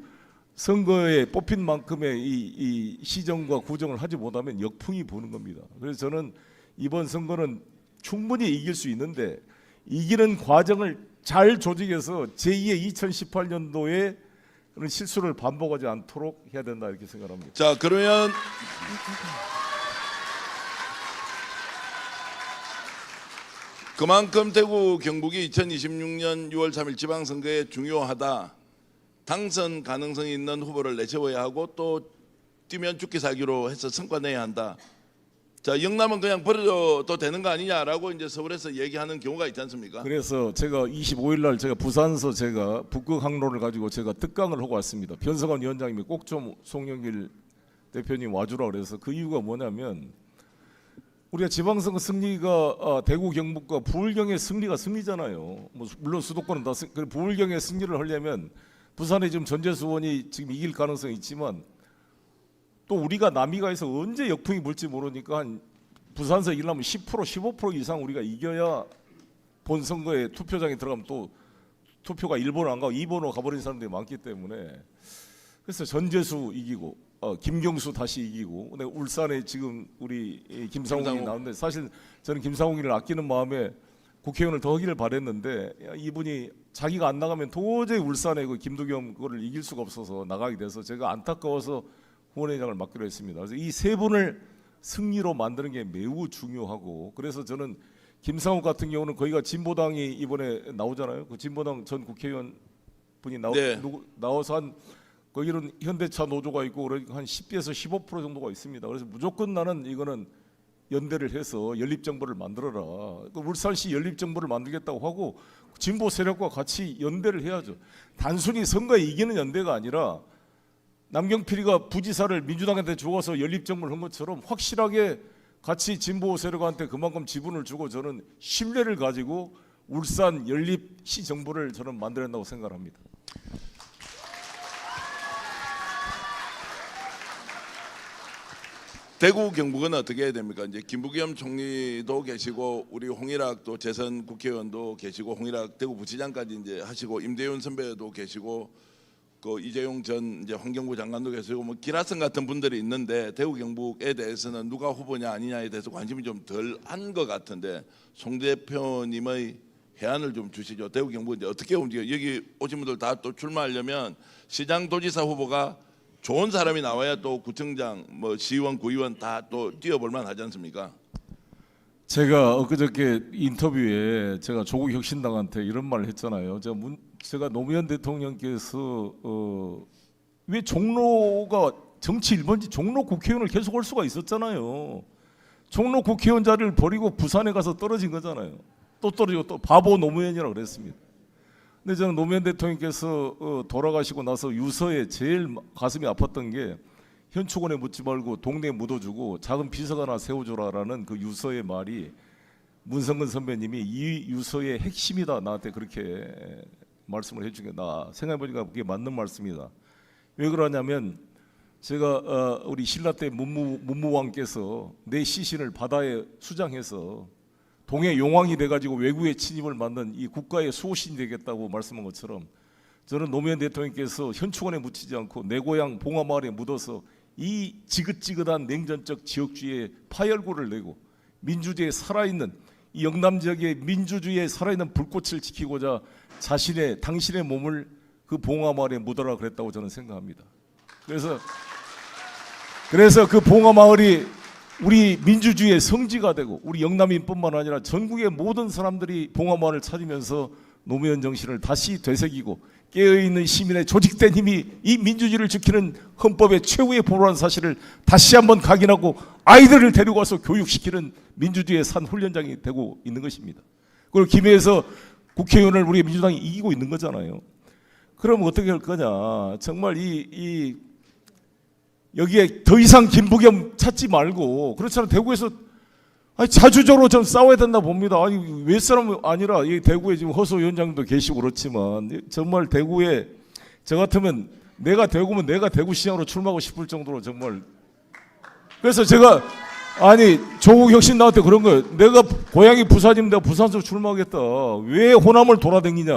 선거에 뽑힌 만큼의 이 시정과 구정을 하지 못하면 역풍이 부는 겁니다. 그래서 저는 이번 선거는 충분히 이길 수 있는데 이기는 과정을 잘 조직해서 제2의 2018년도에 그런 실수를 반복하지 않도록 해야 된다 이렇게 생각합니다. 자, 그러면 그만큼 대구 경북이 2026년 6월 3일 지방선거에 중요하다. 당선 가능성이 있는 후보를 내세워야 하고 또 뛰면 죽기 살기로 해서 성과 내야 한다. 자, 영남은 그냥 버려도 되는 거 아니냐라고 이제 서울에서 얘기하는 경우가 있지 않습니까? 그래서 제가 25일 날 제가 부산서 제가 북극 항로를 가지고 제가 특강을 하고 왔습니다. 변성환 위원장님이 꼭 좀 송영길 대표님 와주라 그래서 그 이유가 뭐냐면 우리가 지방선거 승리가 대구 경북과 부울경의 승리가 승리잖아요. 뭐 물론 수도권은 다 부울경의 승리를 하려면 부산에 지금 전재수 의원이 지금 이길 가능성이 있지만 또 우리가 남이가에서 언제 역풍이 불지 모르니까 한 부산서 이기려면 10% 15% 이상 우리가 이겨야 본선거에 투표장에 들어가면 또 투표가 1번으로 안 가고 2번으로 가버린 사람들이 많기 때문에 그래서 전재수 이기고 김경수 다시 이기고 근데 울산에 지금 우리 김상욱이 나오는데 사실 저는 김상욱이를 아끼는 마음에 국회의원을 더 하기를 바랬는데 이분이 자기가 안 나가면 도저히 울산에 그 김두겸 그거를 이길 수가 없어서 나가게 돼서 제가 안타까워서 후원회장을 맡기로 했습니다. 그래서 이 세 분을 승리로 만드는 게 매우 중요하고 그래서 저는 김상욱 같은 경우는 거기가 진보당이 이번에 나오잖아요. 그 진보당 전 국회의원 분이 나와서 한 거기는 현대차 노조가 있고 그러니까 한 10에서 15% 정도가 있습니다. 그래서 무조건 나는 이거는 연대를 해서 연립정부를 만들어라. 울산시 연립정부를 만들겠다고 하고 진보 세력과 같이 연대를 해야죠. 단순히 선거에 이기는 연대가 아니라 남경필이가 부지사를 민주당한테 주어서 연립정부를 한 것처럼 확실하게 같이 진보 세력한테 그만큼 지분을 주고 저는 신뢰를 가지고 울산 연립시 정부를 저는 만들어야 한다고 생각합니다. 대구 경북은 어떻게 해야 됩니까? 이제 김부겸 총리도 계시고 우리 홍일학 또 재선 국회의원도 계시고 홍일학 대구부시장까지 이제 하시고 임대윤 선배도 계시고 그 이재용 전 이제 환경부 장관도 계시고 뭐 기라성 같은 분들이 있는데 대구 경북에 대해서는 누가 후보냐 아니냐에 대해서 관심이 좀 덜 한 것 같은데 송 대표님의 해안을 좀 주시죠. 대구 경북 이제 어떻게 움직여? 여기 오신 분들 다 또 출마하려면 시장도지사 후보가 좋은 사람이 나와야 또 구청장, 뭐 시의원, 구의원 다 또 뛰어볼 만하지 않습니까? 제가 엊그저께 인터뷰에 제가 조국 혁신당한테 이런 말을 했잖아요. 제가 노무현 대통령께서 왜 종로가 정치 1번지 종로 국회의원을 계속 할 수가 있었잖아요. 종로 국회의원 자리를 버리고 부산에 가서 떨어진 거잖아요. 또 떨어지고 또 바보 노무현이라고 그랬습니다. 근데 저는 노무현 대통령께서 돌아가시고 나서 유서에 제일 가슴이 아팠던 게 현충원에 묻지 말고 동네에 묻어주고 작은 비석 하나 세워줘라라는 그 유서의 말이 문성근 선배님이 이 유서의 핵심이다 나한테 그렇게 말씀을 해준 게 나 생각해보니까 그게 맞는 말씀이다. 왜 그러냐면 제가 우리 신라 때 문무왕께서 내 시신을 바다에 수장해서 동해 용왕이 돼가지고 외국의 침입을 막는 이 국가의 수호신이 되겠다고 말씀한 것처럼 저는 노무현 대통령께서 현충원에 묻히지 않고 내 고향 봉화마을에 묻어서 이 지긋지긋한 냉전적 지역주의의 파열구를 내고 민주주의에 살아있는 이 영남 지역의 민주주의에 살아있는 불꽃을 지키고자 당신의 몸을 그 봉화마을에 묻어라 그랬다고 저는 생각합니다. 그래서 그 봉화마을이 우리 민주주의의 성지가 되고 우리 영남인뿐만 아니라 전국의 모든 사람들이 봉화마을을 찾으면서 노무현 정신을 다시 되새기고 깨어있는 시민의 조직된 힘이 이 민주주의를 지키는 헌법의 최후의 보루라는 사실을 다시 한번 각인하고 아이들을 데리고 와서 교육시키는 민주주의의 산 훈련장이 되고 있는 것입니다. 그걸 김해에서 국회의원을 우리 민주당이 이기고 있는 거잖아요. 그럼 어떻게 할 거냐? 정말 여기에 더 이상 김부겸 찾지 말고 그렇잖아요. 대구에서 자주적으로 좀 싸워야 된다 봅니다. 아니 윗사람이 아니라 이 대구에 지금 허소 위원장도 계시고 그렇지만 정말 대구에 저 같으면 내가 대구면 내가 대구시장으로 출마하고 싶을 정도로 정말 그래서 제가 아니 조국 혁신 나한테 그런 거예요. 내가 고향이 부산이면 내가 부산으로 출마하겠다. 왜 호남을 돌아다니냐.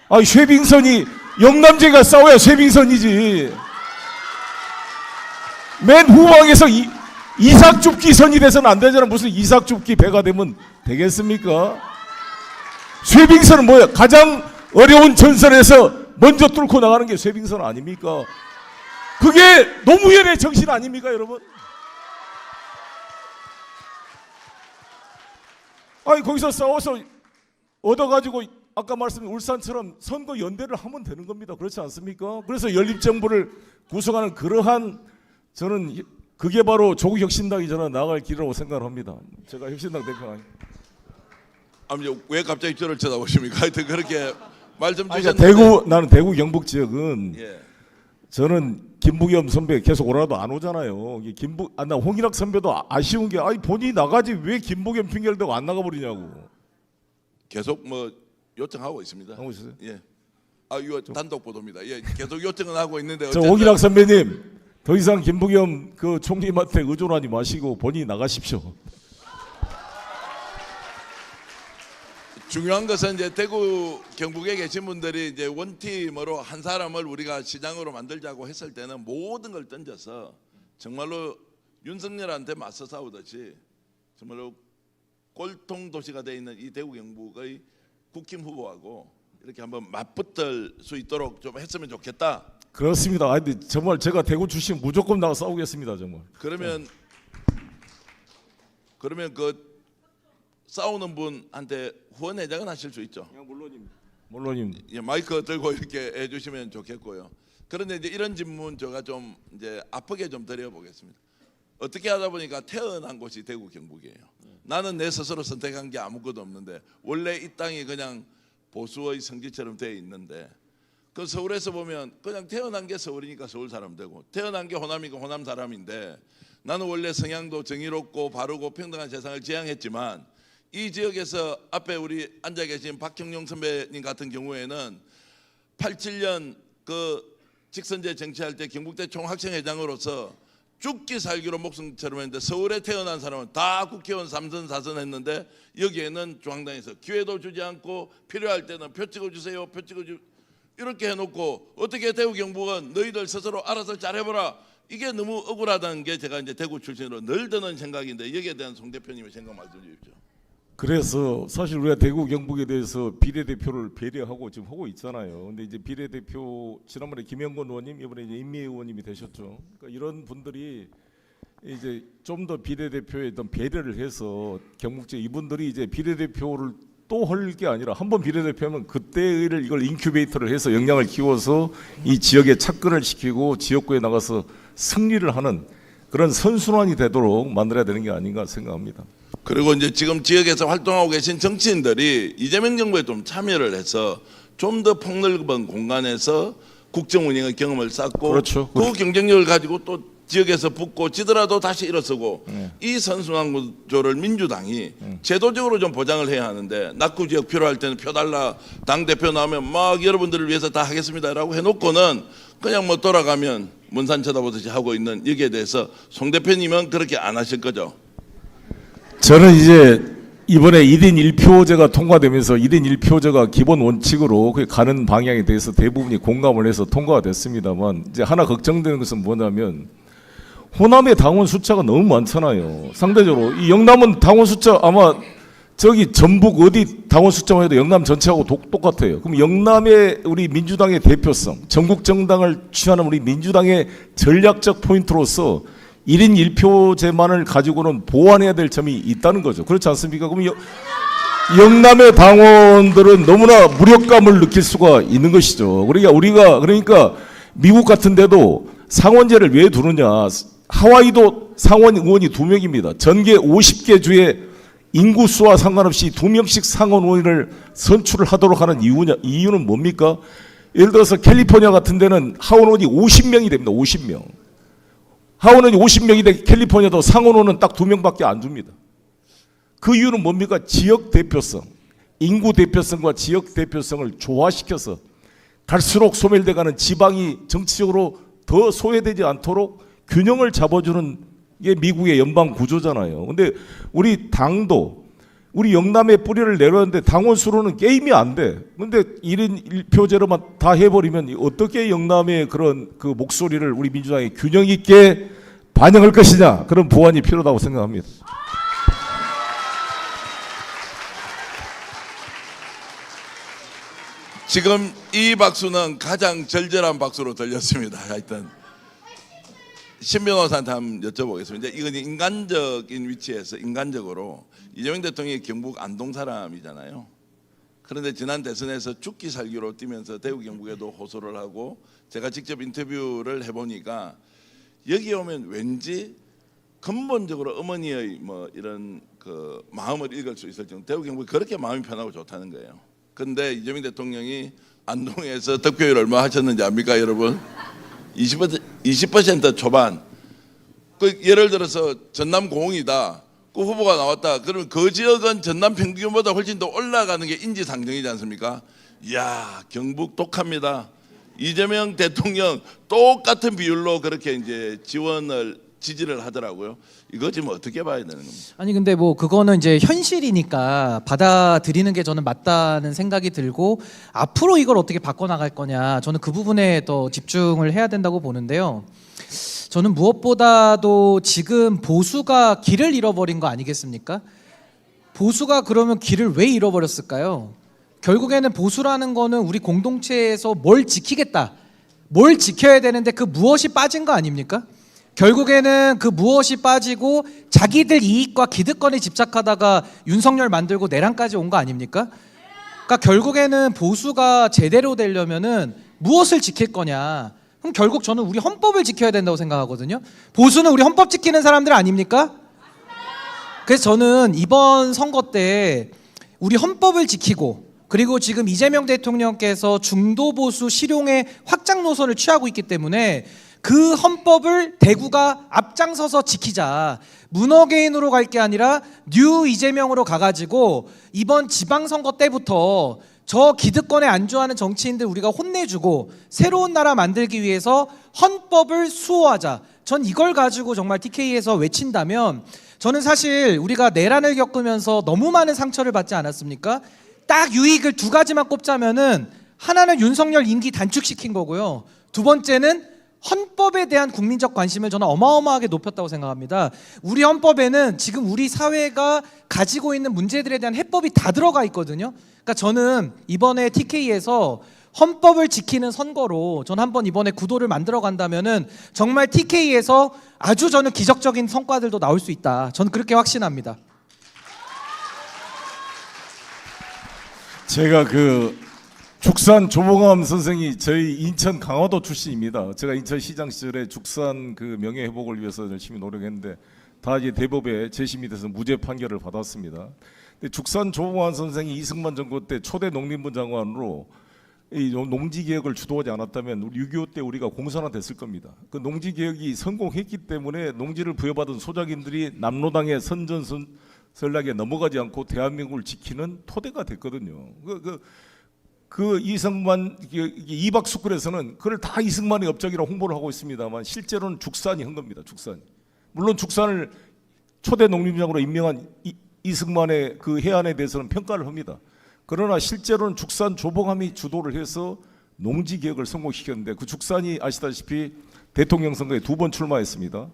아니 쇠빙선이 영남제가 싸워야 쇠빙선이지. 맨 후방에서 이삭줍기 선이 돼서는 안 되잖아. 무슨 이삭줍기 배가 되면 되겠습니까? 쇠빙선은 뭐야? 가장 어려운 전선에서 먼저 뚫고 나가는 게 쇠빙선 아닙니까? 그게 노무현의 정신 아닙니까, 여러분? 아니 거기서 싸워서 얻어가지고 아까 말씀드린 울산처럼 선거 연대를 하면 되는 겁니다. 그렇지 않습니까? 그래서 연립정부를 구성하는 그러한 저는 그게 바로 조국 혁신당이 저는 나아갈 길이라고 생각합니다. 제가 혁신당 대표가 아니에요. 아니 왜 갑자기 저를 쳐다보십니까? 하여튼 그렇게 말씀 아니, 주셨는데 나는 대구 경북 지역은 예. 저는 김부겸 선배 계속 오라도 안 오잖아요. 나 홍일학 선배도 아쉬운 게 아니 본인이 나가지 왜 김부겸 핑계를 대고 안 나가버리냐고. 계속 뭐 요청하고 있습니다. 하고 있어요? 예. 이거 단독 보도입니다. 예, 계속 요청은 하고 있는데 저 어쨌든 홍일학 선배님 더 이상 김부겸 그 총리한테 의존하지 마시고 본인이 나가십시오. 중요한 것은 이제 대구 경북에 계신 분들이 이제 원팀으로 한 사람을 우리가 시장으로 만들자고 했을 때는 모든 걸 던져서 정말로 윤석열한테 맞서 싸우듯이 정말로 꼴통 도시가 되어 있는 이 대구 경북의 국힘 후보하고 이렇게 한번 맞붙을 수 있도록 좀 했으면 좋겠다. 그렇습니다. 아니 정말 제가 대구 출신 무조건 나가 싸우겠습니다. 정말. 그러면 그 싸우는 분한테 후원 회장은 하실 수 있죠. 물론입니다. 예, 마이크 들고 이렇게 해주시면 좋겠고요. 그런데 이제 이런 질문 제가 좀 이제 아프게 좀 드려보겠습니다. 어떻게 하다 보니까 태어난 곳이 대구 경북이에요. 나는 내 스스로 선택한 게 아무것도 없는데 원래 이 땅이 그냥 보수의 성지처럼 되어 있는데 그 서울에서 보면 그냥 태어난 게 서울이니까 서울 사람 되고 태어난 게 호남이니까 호남 사람인데 나는 원래 성향도 정의롭고 바르고 평등한 세상을 지향했지만 이 지역에서 앞에 우리 앉아 계신 박형용 선배님 같은 경우에는 87년 그 직선제 정치할 때 경북대 총학생회장으로서 죽기 살기로 목숨처럼 했는데 서울에 태어난 사람은 다 국회의원 3선 4선 했는데 여기에는 중앙당에서 기회도 주지 않고 필요할 때는 표 찍어주세요 표 찍어주 이렇게 해놓고 어떻게 대구 경북은 너희들 스스로 알아서 잘해보라 이게 너무 억울하다는 게 제가 이제 대구 출신으로 늘 드는 생각인데 여기에 대한 송 대표님의 생각 말씀 주십시오. 그래서 사실 우리가 대구 경북에 대해서 비례대표를 배려하고 지금 하고 있잖아요. 근데 이제 비례대표 지난번에 김영건 의원님, 이번에 이제 임미애 의원님이 되셨죠. 그러니까 이런 분들이 이제 좀 더 비례대표에 어떤 배려를 해서 경북지 이분들이 이제 비례대표를 또 할 게 아니라 한번 비례대표하면 그때를 이걸 인큐베이터를 해서 역량을 키워서 이 지역에 착근을 시키고 지역구에 나가서 승리를 하는 그런 선순환이 되도록 만들어야 되는 게 아닌가 생각합니다. 그리고 이제 지금 지역에서 활동하고 계신 정치인들이 이재명 정부에 좀 참여를 해서 좀 더 폭넓은 공간에서 국정 운영의 경험을 쌓고 그렇죠. 그 경쟁력을 가지고 또 지역에서 붙고 지더라도 다시 일어서고 이 선순환 구조를 민주당이 제도적으로 좀 보장을 해야 하는데 낙후 지역 필요할 때는 표 달라 당 대표 나오면 막 여러분들을 위해서 다 하겠습니다라고 해놓고는 그냥 뭐 돌아가면 문산 쳐다보듯이 하고 있는 여기에 대해서 송 대표님은 그렇게 안 하실 거죠? 저는 이제 이번에 1인 1표제가 통과되면서 1인 1표제가 기본 원칙으로 가는 방향에 대해서 대부분이 공감을 해서 통과가 됐습니다만 이제 하나 걱정되는 것은 뭐냐면 호남의 당원 숫자가 너무 많잖아요. 상대적으로 이 영남은 당원 숫자 아마 저기 전북 어디 당원 숫자만 해도 영남 전체하고 똑같아요. 그럼 영남의 우리 민주당의 대표성, 전국 정당을 취하는 우리 민주당의 전략적 포인트로서 1인 1표제만을 가지고는 보완해야 될 점이 있다는 거죠. 그렇지 않습니까? 그럼 영남의 당원들은 너무나 무력감을 느낄 수가 있는 것이죠. 그러니까 미국 같은 데도 상원제를 왜 두느냐. 하와이도 상원 의원이 2명입니다. 전계 50개 주에 인구수와 상관없이 2명씩 상원 의원을 선출을 하도록 하는 이유는 뭡니까? 예를 들어서 캘리포니아 같은 데는 하원 의원이 50명이 됩니다. 50명. 하원 의원이 50명인데 캘리포니아도 상원 의원은 딱 2명밖에 안 줍니다. 그 이유는 뭡니까? 지역 대표성, 인구 대표성과 지역 대표성을 조화시켜서 갈수록 소멸돼가는 지방이 정치적으로 더 소외되지 않도록 균형을 잡아주는 게 미국의 연방 구조잖아요. 근데 우리 당도 우리 영남의 뿌리를 내렸는데 당원 수로는 게임이 안 돼. 근데 1인 1표제로만 다 해버리면 어떻게 영남의 그런 그 목소리를 우리 민주당이 균형 있게 반영할 것이냐. 그런 보완이 필요하다고 생각합니다. 지금 이 박수는 가장 절절한 박수로 들렸습니다. 하여튼 신 변호사한테 한번 여쭤보겠습니다. 이건 인간적인 위치에서 인간적으로 이재명 대통령이 경북 안동 사람이잖아요. 그런데 지난 대선에서 죽기 살기로 뛰면서 대구 경북에도 호소를 하고 제가 직접 인터뷰를 해보니까 여기 오면 왠지 근본적으로 어머니의 뭐 이런 그 마음을 읽을 수 있을 정도 대구 경북이 그렇게 마음이 편하고 좋다는 거예요. 그런데 이재명 대통령이 안동에서 득표율 얼마 하셨는지 압니까 여러분? 20% 초반. 그 예를 들어서 전남 공이다. 그 후보가 나왔다. 그러면 그 지역은 전남 평균보다 훨씬 더 올라가는 게 인지상정이지 않습니까? 이야, 경북 독합니다. 이재명 대통령 똑같은 비율로 그렇게 이제 지지를 하더라고요. 이거 지금 어떻게 봐야 되는 겁니까? 아니 근데 뭐 그거는 이제 현실이니까 받아들이는 게 저는 맞다는 생각이 들고 앞으로 이걸 어떻게 바꿔나갈 거냐 저는 그 부분에 더 집중을 해야 된다고 보는데요. 저는 무엇보다도 지금 보수가 길을 잃어버린 거 아니겠습니까? 보수가 그러면 길을 왜 잃어버렸을까요? 결국에는 보수라는 거는 우리 공동체에서 뭘 지키겠다, 뭘 지켜야 되는데 그 무엇이 빠진 거 아닙니까? 결국에는 그 무엇이 빠지고 자기들 이익과 기득권에 집착하다가 윤석열 만들고 내란까지 온 거 아닙니까? 그러니까 결국에는 보수가 제대로 되려면은 무엇을 지킬 거냐? 그럼 결국 저는 우리 헌법을 지켜야 된다고 생각하거든요. 보수는 우리 헌법 지키는 사람들 아닙니까? 그래서 저는 이번 선거 때 우리 헌법을 지키고 그리고 지금 이재명 대통령께서 중도 보수 실용의 확장 노선을 취하고 있기 때문에 그 헌법을 대구가 앞장서서 지키자. 문어게인으로 갈 게 아니라 뉴 이재명으로 가가지고 이번 지방선거 때부터 저 기득권에 안주하는 정치인들 우리가 혼내주고 새로운 나라 만들기 위해서 헌법을 수호하자. 전 이걸 가지고 정말 TK에서 외친다면 저는 사실 우리가 내란을 겪으면서 너무 많은 상처를 받지 않았습니까? 딱 유익을 두 가지만 꼽자면은 하나는 윤석열 임기 단축시킨 거고요. 두 번째는 헌법에 대한 국민적 관심을 저는 어마어마하게 높였다고 생각합니다. 우리 헌법에는 지금 우리 사회가 가지고 있는 문제들에 대한 해법이 다 들어가 있거든요. 그러니까 저는 이번에 TK에서 헌법을 지키는 선거로 전 한번 이번에 구도를 만들어 간다면은 정말 TK에서 아주 저는 기적적인 성과들도 나올 수 있다. 저는 그렇게 확신합니다. 제가 그 죽산 조봉암 선생이 저희 인천 강화도 출신입니다. 제가 인천시장 시절에 죽산 그 명예 회복을 위해서 열심히 노력했는데 다 이제 대법에 재심이 돼서 무죄 판결을 받았습니다. 근데 죽산 조봉암 선생이 이승만 정부 때 초대 농림부 장관으로 이 농지 개혁을 주도하지 않았다면 우리 6.25 때 우리가 공산화됐을 겁니다. 그 농지 개혁이 성공했기 때문에 농지를 부여받은 소작인들이 남로당의 선전선락에 넘어가지 않고 대한민국을 지키는 토대가 됐거든요. 그 이승만 이박수클에서는 그걸 다 이승만의 업적이라고 홍보를 하고 있습니다만 실제로는 죽산이 한 겁니다. 죽산이. 물론 죽산을 초대 농림장으로 임명한 이승만의 그 해안에 대해서는 평가를 합니다. 그러나 실제로는 죽산 조봉암이 주도를 해서 농지 개혁을 성공시켰는데 그 죽산이 아시다시피 대통령 선거에 2번 출마했습니다.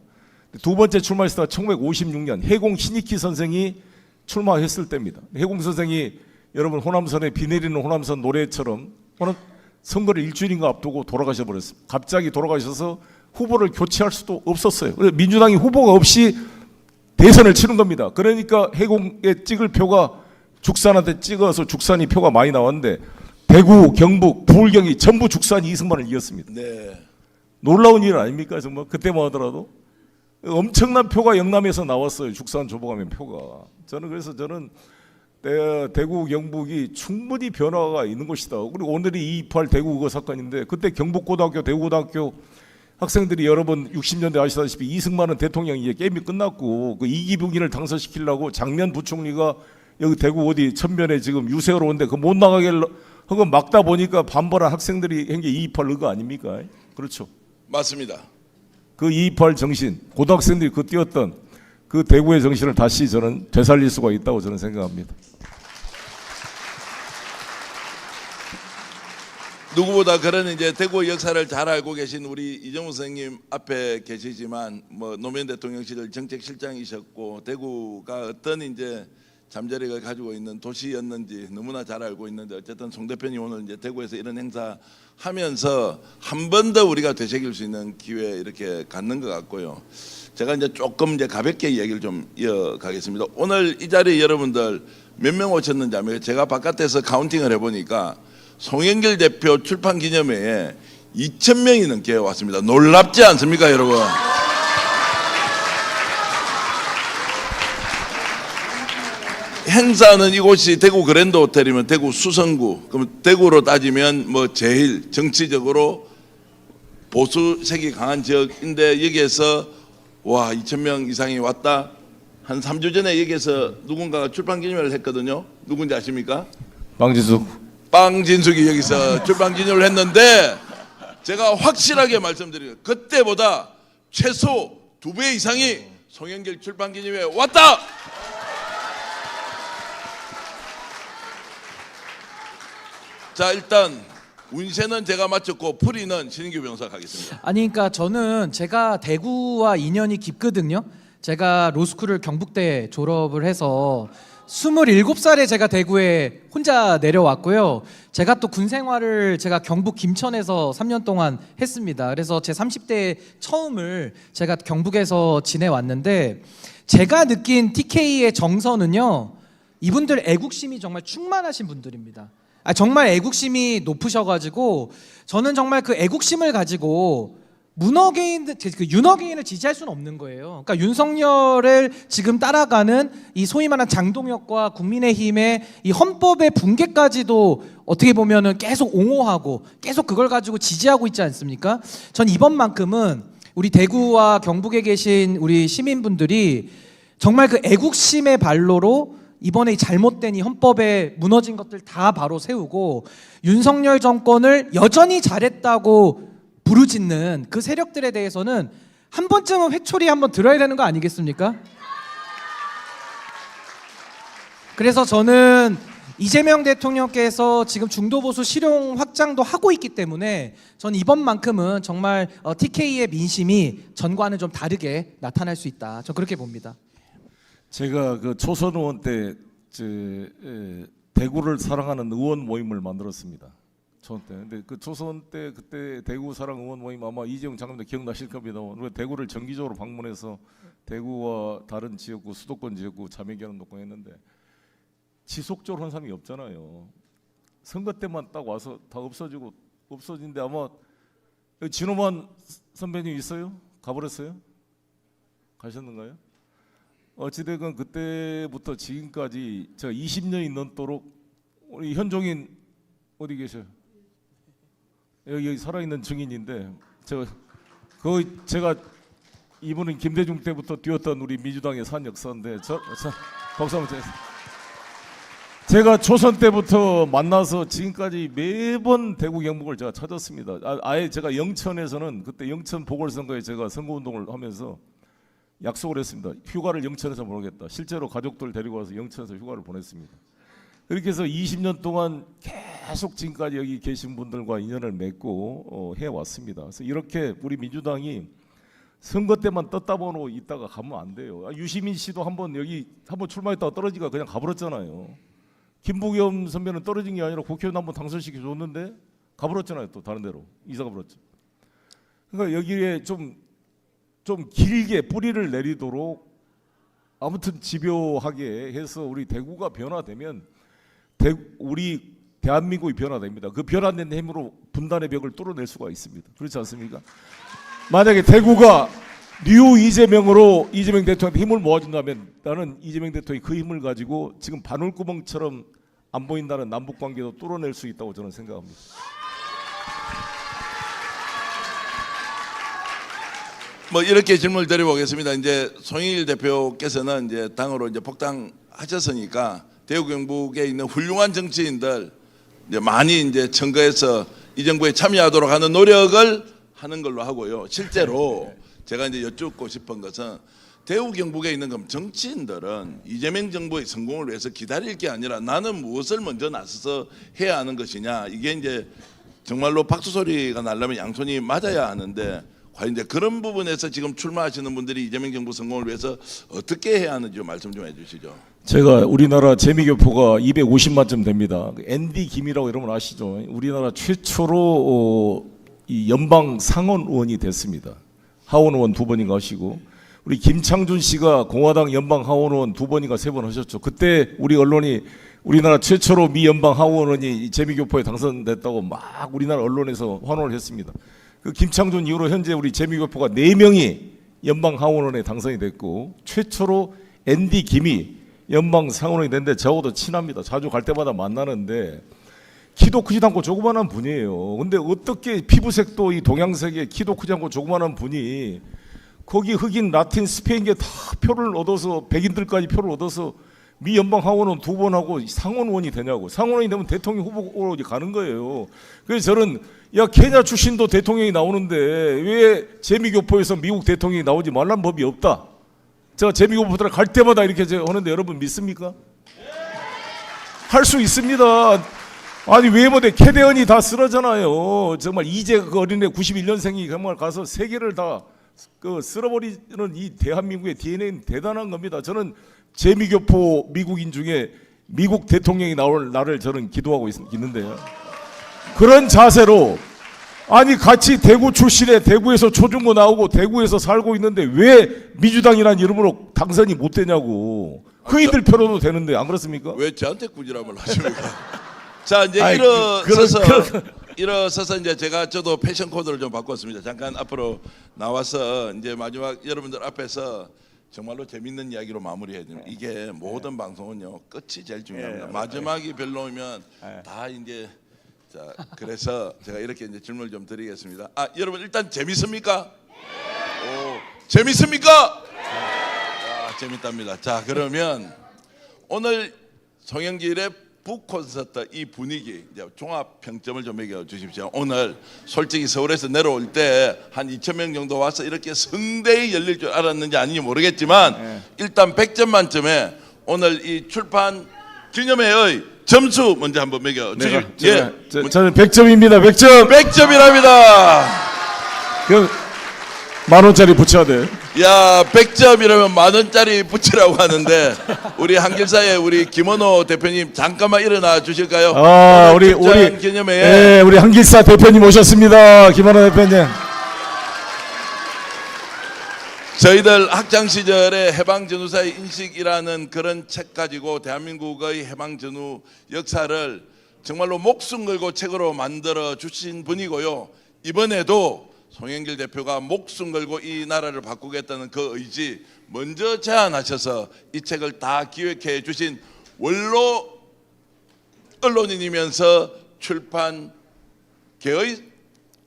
두 번째 출마했을 때가 1956년 해공 신익희 선생이 출마했을 때입니다. 해공 선생이 여러분 호남선에 비 내리는 호남선 노래처럼 선거를 일주일인가 앞두고 돌아가셔 버렸습니다. 갑자기 돌아가셔서 후보를 교체할 수도 없었어요. 그래서 민주당이 후보가 없이 대선을 치른 겁니다. 그러니까 해공에 찍을 표가 죽산한테 찍어서 죽산이 표가 많이 나왔는데 대구, 경북, 부울경이 전부 죽산이 이승만을 이겼습니다. 네. 놀라운 일 아닙니까? 정말 그때만 하더라도 엄청난 표가 영남에서 나왔어요. 죽산 조봉암의 표가. 그래서 저는 대구 경북이 충분히 변화가 있는 것이다. 그리고 오늘이 2.28 대구 의거 사건인데 그때 경북고등학교, 대구고등학교 학생들이 여러분 60년대 아시다시피 이승만은 대통령이 이제 게임이 끝났고 그 이기붕인을 당선시키려고 장면 부총리가 여기 대구 어디 천변에 지금 유세하러 오는데 그 못 나가게 하고 막다 보니까 반발한 학생들이 한 게 2.28 의거 아닙니까? 그렇죠. 맞습니다. 그 2.28 정신, 고등학생들이 그 띄웠던 그 대구의 정신을 다시 저는 되살릴 수가 있다고 저는 생각합니다. 누구보다 그런 이제 대구 역사를 잘 알고 계신 우리 이정우 선생님 앞에 계시지만 뭐 노무현 대통령 시절 정책실장이셨고 대구가 어떤 이제 잠자리가 가지고 있는 도시였는지 너무나 잘 알고 있는데 어쨌든 송 대표님 오늘 이제 대구에서 이런 행사 하면서 한 번 더 우리가 되새길 수 있는 기회 이렇게 갖는 것 같고요. 제가 이제 조금 이제 가볍게 얘기를 좀 이어가겠습니다. 오늘 이 자리에 여러분들 몇 명 오셨는지 아면 제가 바깥에서 카운팅을 해보니까 송영길 대표 출판 기념회에 2,000명이 넘게 왔습니다. 놀랍지 않습니까, 여러분? 행사는 이곳이 대구 그랜드 호텔이면 대구 수성구, 그럼 대구로 따지면 뭐 제일 정치적으로 보수색이 강한 지역인데 여기에서 와 2,000명 이상이 왔다. 한 3주 전에 여기에서 누군가가 출판 기념회를 했거든요. 누군지 아십니까? 빵진숙이 여기서 출판 기념을 했는데 제가 확실하게 말씀드려요. 그때보다 최소 2배 이상이 송영길 출판 기념회에 왔다. 자, 일단 운세는 제가 마쳤고 풀이는 신인규 변호사 가겠습니다. 아니 그러니까 저는 제가 대구와 인연이 깊거든요. 제가 로스쿨을 경북대 졸업을 해서 27살에 제가 대구에 혼자 내려왔고요. 제가 또 군 생활을 제가 경북 김천에서 3년 동안 했습니다. 그래서 제 30대 처음을 제가 경북에서 지내왔는데 제가 느낀 TK의 정서는요. 이분들 애국심이 정말 충만하신 분들입니다. 정말 애국심이 높으셔가지고 저는 정말 그 애국심을 가지고 윤어게인을 지지할 수는 없는 거예요. 그러니까 윤석열을 지금 따라가는 이 소위 말하는 장동혁과 국민의힘의 이 헌법의 붕괴까지도 어떻게 보면은 계속 옹호하고 계속 그걸 가지고 지지하고 있지 않습니까? 전 이번만큼은 우리 대구와 경북에 계신 우리 시민분들이 정말 그 애국심의 발로로 이번에 잘못된 이 헌법에 무너진 것들 다 바로 세우고 윤석열 정권을 여전히 잘했다고 부르짖는 그 세력들에 대해서는 한 번쯤은 회초리 한번 들어야 되는 거 아니겠습니까? 그래서 저는 이재명 대통령께서 지금 중도보수 실용 확장도 하고 있기 때문에 전 이번만큼은 정말 TK의 민심이 전과는 좀 다르게 나타날 수 있다. 저 그렇게 봅니다. 제가 그 초선 의원 때 대구를 사랑하는 의원 모임을 만들었습니다. 초선 때. 근데 그 초선 때 그때 대구 사랑 의원 모임 아마 이재용 장관도 기억나실 겁니다. 우리 대구를 정기적으로 방문해서 대구와 다른 지역구, 수도권 지역구 자매 결혼 녹음했는데 지속적으로 한 사람이 없잖아요. 선거 때만 딱 와서 다 없어진데 아마 여기 진호만 선배님 있어요? 가버렸어요? 가셨는가요? 어찌됐건 그때부터 지금까지 제가 20년이 넘도록 우리 현종인 어디 계셔요? 여기 살아있는 증인인데 제가 이분은 김대중 때부터 뛰었던 우리 민주당의 산 역사인데 박수 한번 주세요. 제가 초선 때부터 만나서 지금까지 매번 대구 경북을 제가 찾았습니다. 아예 제가 영천에서는 그때 영천 보궐선거에 제가 선거운동을 하면서 약속을 했습니다. 휴가를 영천에서 보내겠다. 실제로 가족들 데리고 와서 영천에서 휴가를 보냈습니다. 그렇게 해서 20년 동안 계속 지금까지 여기 계신 분들과 인연을 맺고 해왔습니다. 그래서 이렇게 우리 민주당이 선거 때만 떴다 보고 있다가 가면 안 돼요. 유시민 씨도 한번 출마했다가 떨어지니까 그냥 가버렸잖아요. 김부겸 선배는 떨어진 게 아니라 국회의원 한번 당선시켜 줬는데 가버렸잖아요. 또 다른 데로 이사 가버렸죠. 그러니까 여기에 좀 길게 뿌리를 내리도록 아무튼 집요하게 해서 우리 대구가 변화되면 우리 대한민국이 변화됩니다. 그 변화된 힘으로 분단의 벽을 뚫어낼 수가 있습니다. 그렇지 않습니까? 만약에 대구가 뉴 이재명으로 이재명 대통령한테 힘을 모아준다면 나는 이재명 대통령이 그 힘을 가지고 지금 바늘구멍처럼 안 보인다는 남북관계도 뚫어낼 수 있다고 저는 생각합니다. 뭐 이렇게 질문을 드려보겠습니다. 이제 송영길 대표께서는 이제 당으로 이제 복당하셨으니까 대구 경북에 있는 훌륭한 정치인들 이제 많이 이제 선거에서 이 정부에 참여하도록 하는 노력을 하는 걸로 하고요. 실제로 제가 이제 여쭙고 싶은 것은 대구 경북에 있는 그럼 정치인들은 이재명 정부의 성공을 위해서 기다릴 게 아니라 나는 무엇을 먼저 나서서 해야 하는 것이냐, 이게 이제 정말로 박수 소리가 나려면 양손이 맞아야 하는데 과연 이제 그런 부분에서 지금 출마하시는 분들이 이재명 정부 성공을 위해서 어떻게 해야 하는지 말씀 좀 해주시죠. 제가 우리나라 재미교포가 250만 점 됩니다. 앤디 김이라고 여러분 아시죠? 우리나라 최초로 이 연방 상원 의원이 됐습니다. 하원 의원 2번인가 하시고, 우리 김창준 씨가 공화당 연방 하원 의원 2번인가 3번 하셨죠. 그때 우리 언론이 우리나라 최초로 미 연방 하원 의원이 재미교포에 당선됐다고 막 우리나라 언론에서 환호를 했습니다. 그 김창준 이후로 현재 우리 재미교포가 4명이 연방 하원원에 당선이 됐고, 최초로 앤디 김이 연방 상원원이 됐는데 저하고도 친합니다. 자주 갈 때마다 만나는데 키도 크지도 않고 조그만한 분이에요. 근데 어떻게 피부색도 이 동양색에 키도 크지 않고 조그만한 분이 거기 흑인, 라틴, 스페인계 다 표를 얻어서 백인들까지 표를 얻어서 미 연방 하원원 2번 하고 상원원이 되냐고. 상원원이 되면 대통령 후보로 가는 거예요. 그래서 저는 야 케냐 출신도 대통령이 나오는데 왜 재미교포에서 미국 대통령이 나오지 말란 법이 없다. 제가 재미교포들 갈 때마다 이렇게 하는데 여러분 믿습니까? 할 수 있습니다. 아니 왜 못해? 캐대언이 다 쓰러잖아요. 정말 이재 그 어린애 91년생이 정말 가서 세계를 다 쓸어버리는 이 대한민국의 DNA는 대단한 겁니다. 저는 재미교포 미국인 중에 미국 대통령이 나올 날을 저는 기도하고 있는데요. 그런 자세로 아니 같이 대구 출신에 대구에서 초중고 나오고 대구에서 살고 있는데 왜 민주당이라는 이름으로 당선이 못 되냐고. 흑인들 표로도 되는데 안 그렇습니까? 왜 저한테 꾸지람을 하십니까? 자 이제 아이, 일어서서 이제 저도 패션 코드를 좀 바꿨습니다. 잠깐 앞으로 나와서 이제 마지막 여러분들 앞에서 정말로 재밌는 이야기로 마무리해야 됩니다. 이게 모든 방송은요 끝이 제일 중요합니다. 마지막이 별로면 다 이제 자 그래서 제가 이렇게 이제 질문을 좀 드리겠습니다. 아 여러분 일단 재밌습니까? 오 재밌습니까? 재밌답니다. 자 그러면 오늘 송영길의 북 콘서트 이 분위기 이제 종합 평점을 좀 매겨 주십시오. 오늘 솔직히 서울에서 내려올 때 한 2,000명 정도 와서 이렇게 성대히 열릴 줄 알았는지 아닌지 모르겠지만 일단 100점 만점에 오늘 이 출판 기념회의 점수 먼저 한번 매겨 주실. 저는 100점입니다. 100점. 100점이랍니다. 그 10,000원짜리 붙여야 돼. 야, 100점이라면 10,000원짜리 붙이라고 하는데 우리 한길사의 우리 김원호 대표님 잠깐만 일어나 주실까요? 우리 기념회에 예, 우리 한길사 대표님 오셨습니다. 김원호 대표님. 저희들 학창 시절에 해방전후사의 인식이라는 그런 책 가지고 대한민국의 해방전후 역사를 정말로 목숨 걸고 책으로 만들어 주신 분이고요. 이번에도 송영길 대표가 목숨 걸고 이 나라를 바꾸겠다는 그 의지 먼저 제안하셔서 이 책을 다 기획해 주신 원로 언론인이면서 출판계의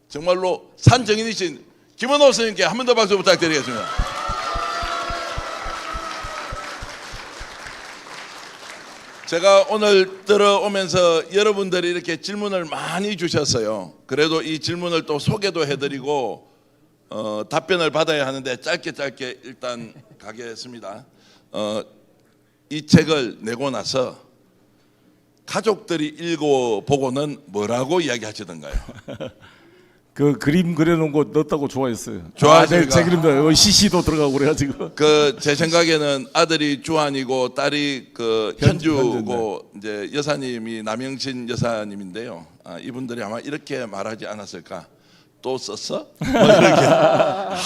정말로 산정인이신 김원호 선생님께 한 번 더 박수 부탁드리겠습니다. 제가 오늘 들어오면서 여러분들이 이렇게 질문을 많이 주셨어요. 그래도 이 질문을 또 소개도 해드리고 답변을 받아야 하는데 짧게 일단 가겠습니다. 이 책을 내고 나서 가족들이 읽어보고는 뭐라고 이야기하시던가요? 그 그림 그려놓은 거 넣었다고 좋아했어요. 좋아하십니까? 제 그림도 CC도 들어가고 그래가지고. 제 생각에는 아들이 주한이고 딸이 현주고 이제 여사님이 남영신 여사님인데요. 이분들이 아마 이렇게 말하지 않았을까? 또 썼어? 뭐 이렇게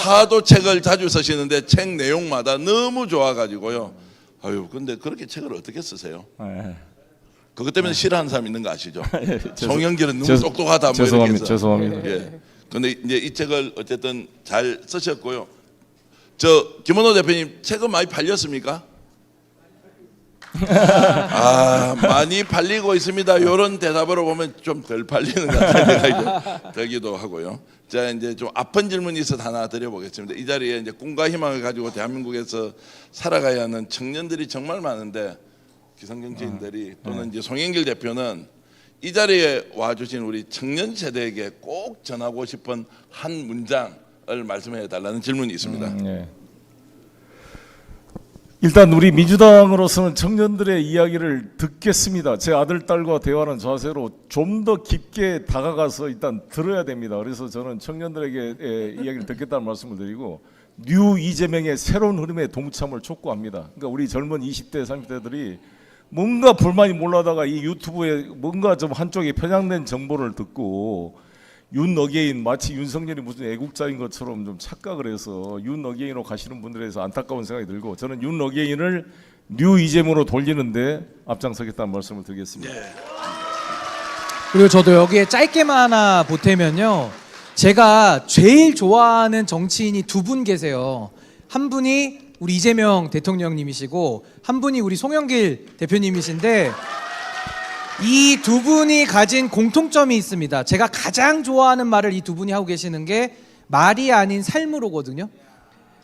하도 책을 자주 쓰시는데 책 내용마다 너무 좋아가지고요. 아유, 근데 그렇게 책을 어떻게 쓰세요? 그것 때문에 싫어하는 사람 있는 거 아시죠? 송영길은 너무 똑똑하다. 뭐 이렇게 해서. 죄송합니다. 예. 근데 이제 이 책을 어쨌든 잘 쓰셨고요. 김원호 대표님 책은 많이 팔렸습니까? 많이 팔리고 있습니다. 이런 대답으로 보면 좀 덜 팔리는 것 같은 생각이 들기도 하고요. 자, 이제 좀 아픈 질문이 있어서 하나 드려보겠습니다. 이 자리에 이제 꿈과 희망을 가지고 대한민국에서 살아가야 하는 청년들이 정말 많은데 기성정치인들이 또는 이제 송영길 대표는 이 자리에 와주신 우리 청년 세대에게 꼭 전하고 싶은 한 문장을 말씀해 달라는 질문이 있습니다. 네. 일단 우리 민주당으로서는 청년들의 이야기를 듣겠습니다. 제 아들 딸과 대화하는 자세로 좀 더 깊게 다가가서 일단 들어야 됩니다. 그래서 저는 청년들에게 이야기를 듣겠다는 말씀을 드리고 뉴 이재명의 새로운 흐름에 동참을 촉구합니다. 그러니까 우리 젊은 20대, 30대들이 뭔가 불만이 몰라다가 이 유튜브에 뭔가 좀 한쪽에 편향된 정보를 듣고 윤 어게인 마치 윤석열이 무슨 애국자인 것처럼 좀 착각을 해서 윤 어게인으로 가시는 분들에 대해서 안타까운 생각이 들고 저는 윤 어게인을 뉴 이재명으로 돌리는데 앞장서겠다는 말씀을 드리겠습니다. 그리고 저도 여기에 짧게만 하나 보태면요, 제가 제일 좋아하는 정치인이 두 분 계세요. 한 분이 우리 이재명 대통령님이시고 한 분이 우리 송영길 대표님이신데 이 두 분이 가진 공통점이 있습니다. 제가 가장 좋아하는 말을 이 두 분이 하고 계시는 게 말이 아닌 삶으로거든요.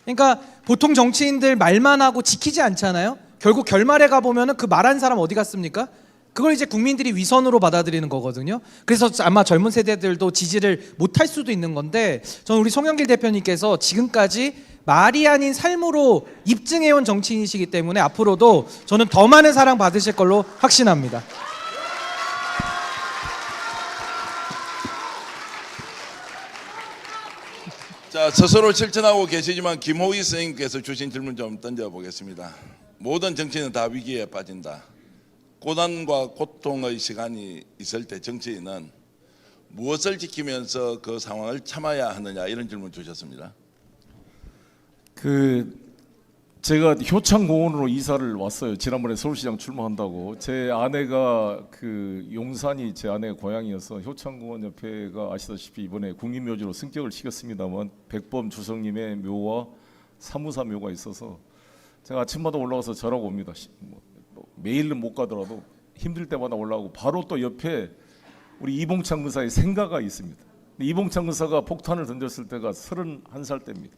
그러니까 보통 정치인들 말만 하고 지키지 않잖아요. 결국 결말에 가보면 그 말한 사람 어디 갔습니까? 그걸 이제 국민들이 위선으로 받아들이는 거거든요. 그래서 아마 젊은 세대들도 지지를 못할 수도 있는 건데 저는 우리 송영길 대표님께서 지금까지 말이 아닌 삶으로 입증해온 정치인이시기 때문에 앞으로도 저는 더 많은 사랑 받으실 걸로 확신합니다. 자, 스스로 실천하고 계시지만 김호희 선생님께서 주신 질문 좀 던져보겠습니다. 모든 정치인은 다 위기에 빠진다. 고난과 고통의 시간이 있을 때 정치인은 무엇을 지키면서 그 상황을 참아야 하느냐, 이런 질문 주셨습니다. 제가 효창공원으로 이사를 왔어요. 지난번에 서울시장 출마한다고. 제 아내가 용산이 제 아내의 고향이어서 효창공원 옆에가 아시다시피 이번에 국립묘지로 승격을 시켰습니다만 백범 주석님의 묘와 사무사 묘가 있어서 제가 아침마다 올라가서 절하고 옵니다. 매일은 못 가더라도 힘들 때마다 올라가고 바로 또 옆에 우리 이봉창 의사의 생가가 있습니다. 이봉창 의사가 폭탄을 던졌을 때가 31살 때입니다.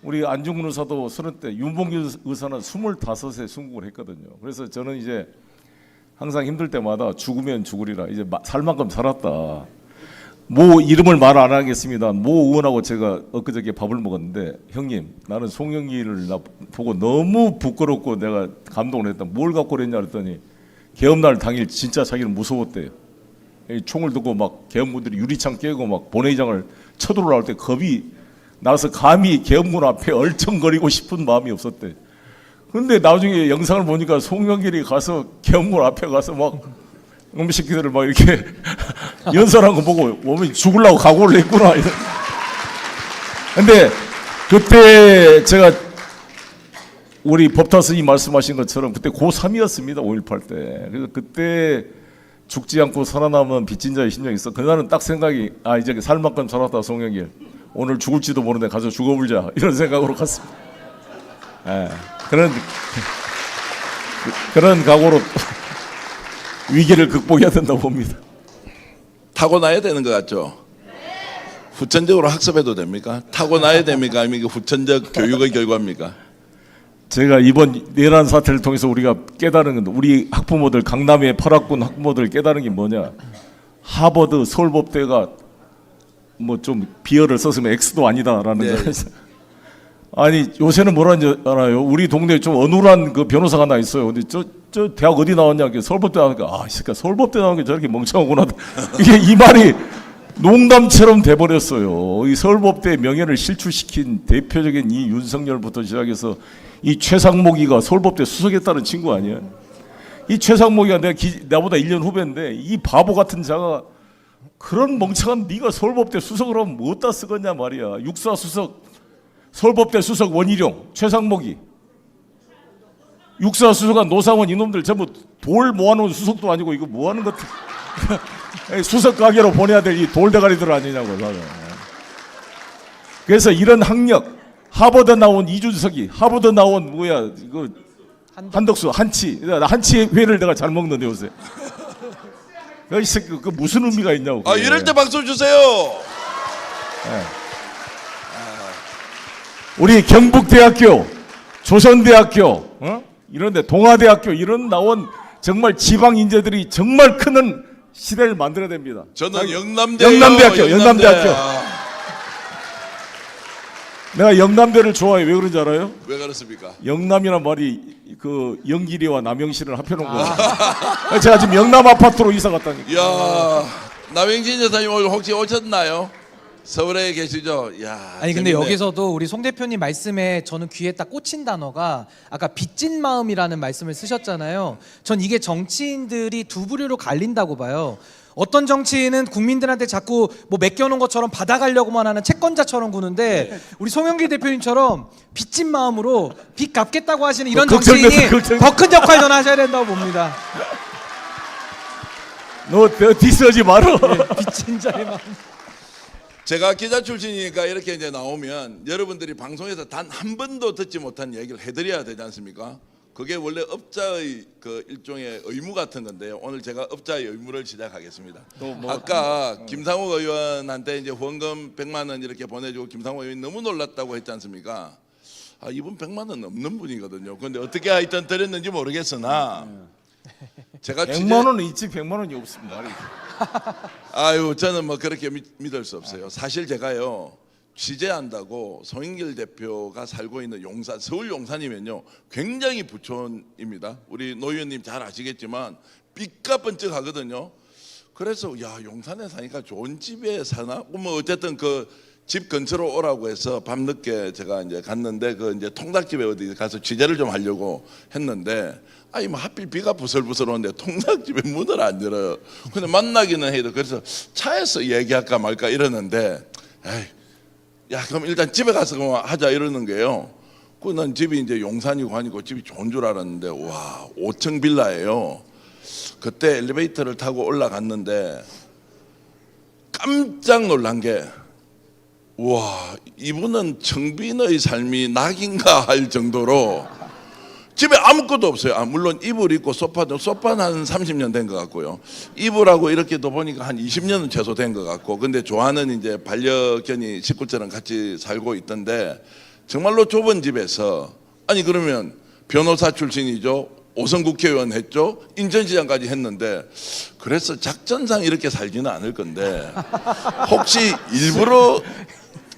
우리 안중근 의사도 30대, 윤봉길 의사는 25세 순국을 했거든요. 그래서 저는 이제 항상 힘들 때마다 죽으면 죽으리라, 이제 살 만큼 살았다. 모 이름을 말 안 하겠습니다. 모 의원하고 제가 엊그저께 밥을 먹었는데, 형님, 나는 송영길을 보고 너무 부끄럽고 내가 감동을 했다. 뭘 갖고 그랬냐 그랬더니 개업날 당일 진짜 자기는 무서웠대요. 이 총을 들고 막 개업문들이 유리창 깨고 막 본회의장을 쳐들어올 때 겁이 나서 감히 개업문 앞에 얼쩡거리고 싶은 마음이 없었대. 근데 나중에 영상을 보니까 송영길이 가서 개업문 앞에 가서 막 놈의 새끼들을 막 이렇게 연설한 거 보고 몸이 죽으려고 각오를 했구나. 근데 그때 제가 우리 법타스님 말씀하신 것처럼 그때 고3이었습니다. 5.18 때. 그래서 그때 죽지 않고 살아남은 빚진 자의 심정이 있어. 그날은 딱 생각이 이제 살 만큼 살았다 송영길. 오늘 죽을지도 모르는데 가서 죽어보자 이런 생각으로 갔습니다. 예, 그런 각오로 위기를 극복해야 된다고 봅니다. 타고나야 되는 것 같죠? 후천적으로 학습해도 됩니까? 타고나야 됩니까? 아니면 이게 후천적 교육의 결과입니까? 제가 이번 내란 사태를 통해서 우리가 깨달은 건데 우리 학부모들 강남의 8학군 학부모들 깨달은 게 뭐냐? 하버드 서울법대가 뭐 좀 비열을 썼으면 X도 아니다라는 네. 거. 아니 요새는 뭐라는지 알아요? 우리 동네에 좀 어눌한 그 변호사가 하나 있어요. 근데 저 대학 어디 나왔냐? 서울법대 나오니까 이 새끼 서울법대 나온 게 저렇게 멍청하구나. 이게 이 말이 농담처럼 돼버렸어요. 이 서울법대 명예를 실추시킨 대표적인 이 윤석열부터 시작해서 이 최상목이가 서울법대 수석했다는 친구 아니야? 이 최상목이가 나보다 1년 후배인데 이 바보 같은 자가 그런 멍청한 네가 서울법대 수석을 하면 뭐 어디다 쓰겠냐 말이야. 육사 수석, 서울법대 수석 원희룡, 최상목이. 육사 수석한 노상원 이놈들 전부 돌 모아놓은 수석도 아니고 이거 뭐하는 것 수석 가게로 보내야 될 이 돌대가리들 아니냐고. 그래서 이런 학력, 하버드 나온 이준석이, 하버드 나온 뭐야 이거 한덕수, 한치 회를 내가 잘 먹는데 요새. 이 새끼 그 무슨 의미가 있냐고. 그게. 이럴 때 박수 주세요. 우리 경북대학교, 조선대학교, 이런데 동아대학교 이런 나온 정말 지방 인재들이 정말 큰 시대를 만들어야 됩니다. 저는 영남대요. 영남대학교. 내가 영남대를 좋아해. 왜 그런지 알아요? 왜 그렇습니까? 영남이란 말이 그 영길이와 남영신을 합해놓은 거예요. 제가 지금 영남 아파트로 이사 갔다니까. 이야, 남영진 여사님 오늘 혹시 오셨나요? 서울에 계시죠? 야, 아니 근데 재밌네. 여기서도 우리 송 대표님 말씀에 저는 귀에 딱 꽂힌 단어가 아까 빚진 마음이라는 말씀을 쓰셨잖아요. 전 이게 정치인들이 두 부류로 갈린다고 봐요. 어떤 정치인은 국민들한테 자꾸 뭐 맡겨놓은 것처럼 받아가려고만 하는 채권자처럼 구는데 우리 송영길 대표님처럼 빚진 마음으로 빚 갚겠다고 하시는 이런 정치인이 더 큰 역할 전하셔야 된다고 봅니다. 너 디스하지 마라. 빚진 자의 마음. 제가 기자 출신이니까 이렇게 이제 나오면 여러분들이 방송에서 단 한 번도 듣지 못한 얘기를 해드려야 되지 않습니까? 그게 원래 업자의 그 일종의 의무 같은 건데요. 오늘 제가 업자의 의무를 시작하겠습니다. 아까 김상욱 의원한테 이제 후원금 100만 원 이렇게 보내주고 김상욱 의원이 너무 놀랐다고 했지 않습니까? 이분 100만 원 넘는 분이거든요. 그런데 어떻게 하여튼 드렸는지 모르겠으나 제가 100만 원은 있지 100만 원이 없습니다. 저는 뭐 그렇게 믿을 수 없어요. 사실 제가요 취재한다고 송영길 대표가 살고 있는 용산, 서울 용산이면요 굉장히 부촌입니다. 우리 노 의원님 잘 아시겠지만 빚가 번쩍하거든요. 그래서 용산에 사니까 좋은 집에 사나? 뭐 어쨌든 그 집 근처로 오라고 해서 밤늦게 제가 이제 갔는데 그 이제 통닭집에 어디 가서 취재를 좀 하려고 했는데 뭐 하필 비가 부슬부슬 오는데 통닭집에 문을 안 열어요. 근데 만나기는 해도 그래서 차에서 얘기할까 말까 이러는데 그럼 일단 집에 가서 그만 하자 이러는 거예요. 난 집이 이제 용산이고 하니까 집이 좋은 줄 알았는데 5층 빌라예요. 그때 엘리베이터를 타고 올라갔는데 깜짝 놀란 게 이분은 청빈의 삶이 낙인가 할 정도로 집에 아무것도 없어요. 물론 이불 있고 소파는 한 30년 된 것 같고요. 이불하고 이렇게도 보니까 한 20년은 최소 된 것 같고, 근데 좋아하는 이제 반려견이 식구처럼 같이 살고 있던데 정말로 좁은 집에서 그러면 변호사 출신이죠. 5선 국회의원 했죠. 인천시장까지 했는데 그래서 작전상 이렇게 살지는 않을 건데 혹시 일부러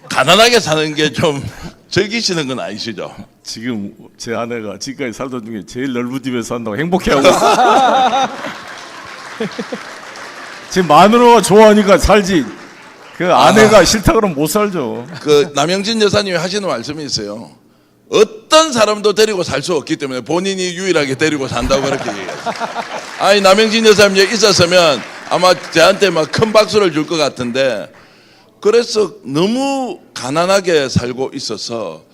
가난하게 사는 게 좀 즐기시는 건 아니시죠? 지금 제 아내가 지금까지 살던 중에 제일 넓은 집에서 산다고 행복해하고 있어요. 지금 마누라가 좋아하니까 살지. 그 아내가 싫다 그러면 못 살죠. 그 남영진 여사님이 하시는 말씀이 있어요. 어떤 사람도 데리고 살 수 없기 때문에 본인이 유일하게 데리고 산다고 그렇게 얘기해요. 아니 남영진 여사님 여기 있었으면 아마 저한테 막 큰 박수를 줄 것 같은데 그래서 너무 가난하게 살고 있어서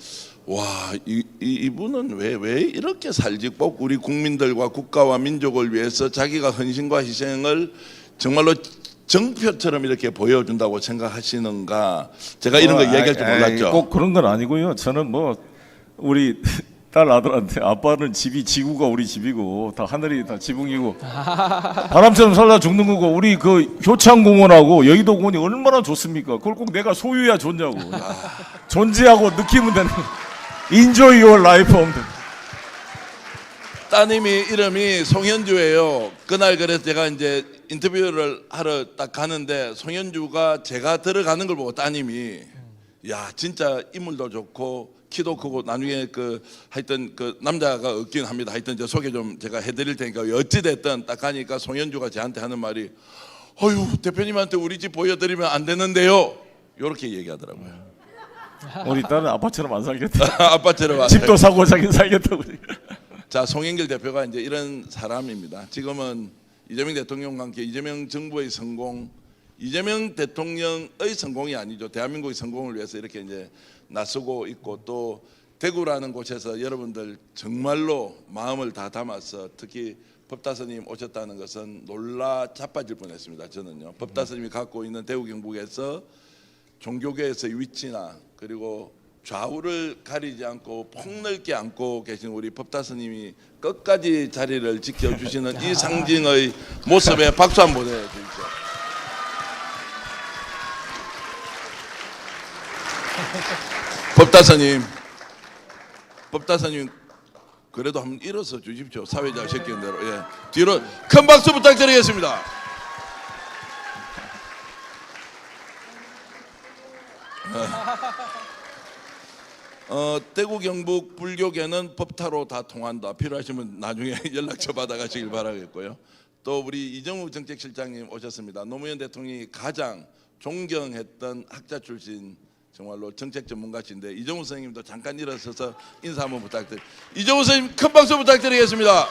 와 이분은 왜 이렇게 살지? 꼭 우리 국민들과 국가와 민족을 위해서 자기가 헌신과 희생을 정말로 정표처럼 이렇게 보여준다고 생각하시는가? 제가 이런 거 얘기할 줄 몰랐죠. 꼭 그런 건 아니고요. 저는 뭐 우리 딸 아들한테 아빠는 집이 지구가 우리 집이고 다 하늘이 다 지붕이고 바람처럼 살다 죽는 거고 우리 그 효창공원하고 여의도공원이 얼마나 좋습니까? 그걸 꼭 내가 소유해야 좋냐고. 존재하고 느끼면 되는 Enjoy your life. 따님이 이름이 송현주예요. 그날 그래서 제가 이제 인터뷰를 하러 딱 가는데 송현주가 제가 들어가는 걸 보고 따님이 야 진짜 인물도 좋고 키도 크고 나중에 그 하여튼 그 남자가 없긴 합니다. 하여튼 저 소개 좀 제가 해드릴 테니까 어찌 됐든 딱 가니까 송현주가 저한테 하는 말이 어휴 대표님한테 우리 집 보여드리면 안 되는데요. 이렇게 얘기하더라고요. 우리 딸은 아빠처럼 안 살겠다. 아빠처럼 집도 사고 자기 살겠다고. 자, 송영길 대표가 이제 이런 사람입니다. 지금은 이재명 대통령과 함께 이재명 정부의 성공, 이재명 대통령의 성공이 아니죠. 대한민국의 성공을 위해서 이렇게 이제 나서고 있고 또 대구라는 곳에서 여러분들 정말로 마음을 다 담아서 특히 법다스님 오셨다는 것은 놀라 자빠질 뻔했습니다. 저는요. 법다스님이 갖고 있는 대구 경북에서 종교계에서의 위치나 그리고 좌우를 가리지 않고 폭넓게 안고 계신 우리 법다스님이 끝까지 자리를 지켜주시는 이 상징의 모습에 박수 한번 보내주십시오. 법다스님 그래도 한번 일어서 주십시오. 사회자 시키는 대로. 예. 뒤로 큰 박수 부탁드리겠습니다. 대구 경북 불교계는 법타로 다 통한다. 필요하시면 나중에 연락처 받아가시길 바라겠고요. 또 우리 이정우 정책실장님 오셨습니다. 노무현 대통령이 가장 존경했던 학자 출신 정말로 정책 전문가신데 이정우 선생님도 잠깐 일어서서 인사 한번 부탁드립니다. 이정우 선생님 큰 박수 부탁드리겠습니다.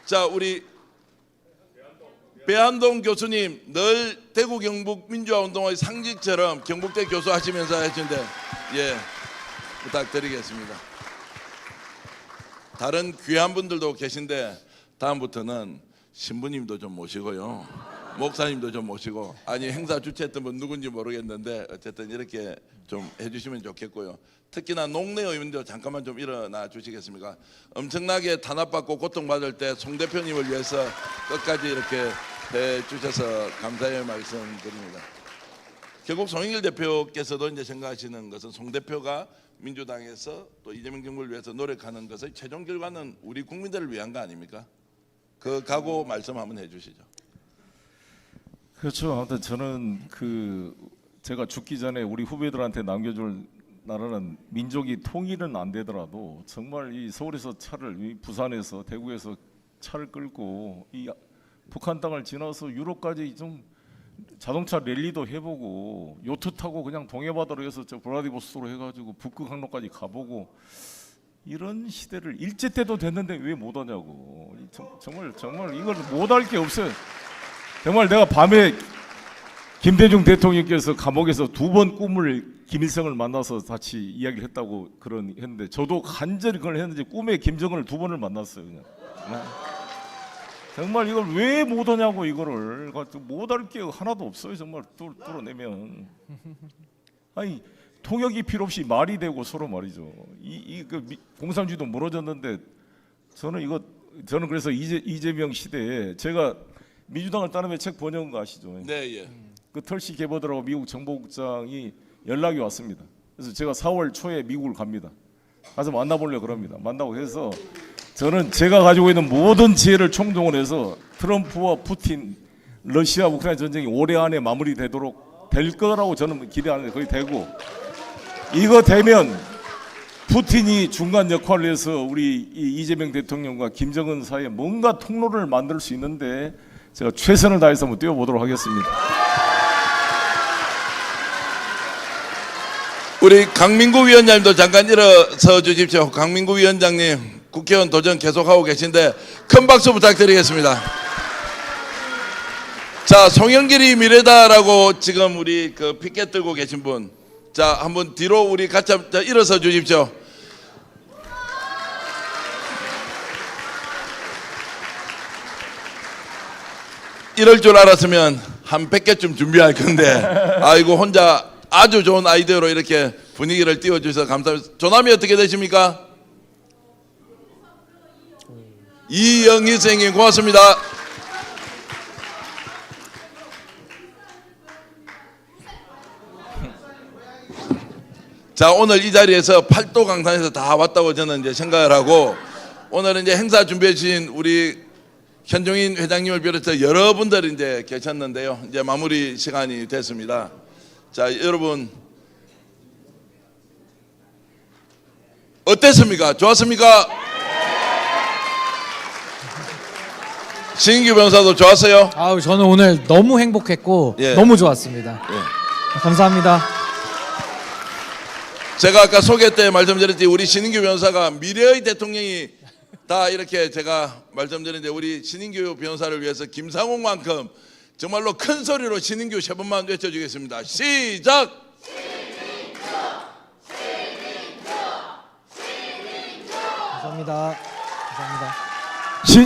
자 우리 배한동 교수님 늘 대구 경북 민주화운동의 상징처럼 경북대 교수 하시면서 하시는데 예 부탁드리겠습니다. 다른 귀한 분들도 계신데 다음부터는 신부님도 좀 모시고요 목사님도 좀 모시고 아니 행사 주최했던 분 누군지 모르겠는데 어쨌든 이렇게 좀 해주시면 좋겠고요. 특히나 농내 의원도 잠깐만 좀 일어나 주시겠습니까? 엄청나게 탄압받고 고통받을 때 송 대표님을 위해서 끝까지 이렇게 해주셔서 감사의 말씀드립니다. 결국 송영길 대표께서도 이제 생각하시는 것은 송 대표가 민주당에서 또 이재명 정부를 위해서 노력하는 것의 최종 결과는 우리 국민들을 위한 거 아닙니까? 그 각오 말씀 한번 해주시죠. 그렇죠. 아무튼 저는 제가 죽기 전에 우리 후배들한테 남겨줄 나라는 민족이 통일은 안 되더라도 정말 이 서울에서 이 부산에서 대구에서 차를 끌고 이 북한 땅을 지나서 유럽까지 좀 자동차 랠리도 해보고 요트 타고 그냥 동해바다로 해서 저 브라디보스토로 해가지고 북극 항로까지 가보고 이런 시대를 일제 때도 됐는데 왜 못하냐고. 정말 이걸 못할 게 없어요. 정말 내가 밤에 김대중 대통령께서 감옥에서 2번 꿈을 김일성을 만나서 같이 이야기를 했다고 했는데 저도 간절히 그걸 했는데 꿈에 김정은을 2번을 만났어요. 그냥. 정말 이걸 왜 못하냐고. 이거를 못할 게 하나도 없어요. 정말 뚫어내면 아니 통역이 필요 없이 말이 되고 서로 말이죠. 공산주의도 무너졌는데 저는 그래서 이재명 시대에 제가 민주당을 따르면 책 번역한 거 아시죠? 네, 예. 그 털시 개보더라고 미국 정보국장이 연락이 왔습니다. 그래서 제가 4월 초에 미국을 갑니다. 가서 만나보려고 그럽니다. 만나고 해서 저는 제가 가지고 있는 모든 지혜를 총동원해서 트럼프와 푸틴, 러시아 우크라이나 전쟁이 올해 안에 마무리되도록 될 거라고 저는 기대하는데 거의 되고, 이거 되면 푸틴이 중간 역할을 해서 우리 이재명 대통령과 김정은 사이에 뭔가 통로를 만들 수 있는데 제가 최선을 다해서 한번 뛰어보도록 하겠습니다. 우리 강민구 위원장님도 잠깐 일어서 주십시오. 강민구 위원장님 국회의원 도전 계속하고 계신데 큰 박수 부탁드리겠습니다. 자, 송영길이 미래다라고 지금 우리 그 피켓 들고 계신 분, 자 한번 뒤로 우리 같이 일어서 주십시오. 이럴 줄 알았으면 한 100개쯤 준비할 건데 아이고 혼자 아주 좋은 아이디어로 이렇게 분위기를 띄워주셔서 감사합니다. 조남이 어떻게 되십니까? 이영희 선생님 고맙습니다. 자, 오늘 이 자리에서 팔도 강산에서 다 왔다고 저는 이제 생각을 하고, 오늘은 이제 행사 준비해 주신 우리 현종인 회장님을 비롯해서 여러분들이 이제 계셨는데요. 이제 마무리 시간이 됐습니다. 자, 여러분 어땠습니까? 좋았습니까? 신인규 변호사도 좋았어요? 아우 저는 오늘 너무 행복했고 예. 너무 좋았습니다. 감사합니다. 제가 아까 소개 때 말씀드렸지 우리 신인규 변호사가 미래의 대통령이 다 이렇게 제가 말씀드렸는데, 우리 신인규 변호사를 위해서 김상욱만큼 정말로 큰 소리로 신인규 세 번만 외쳐주겠습니다. 시작! 감사합니다. 감사합니다.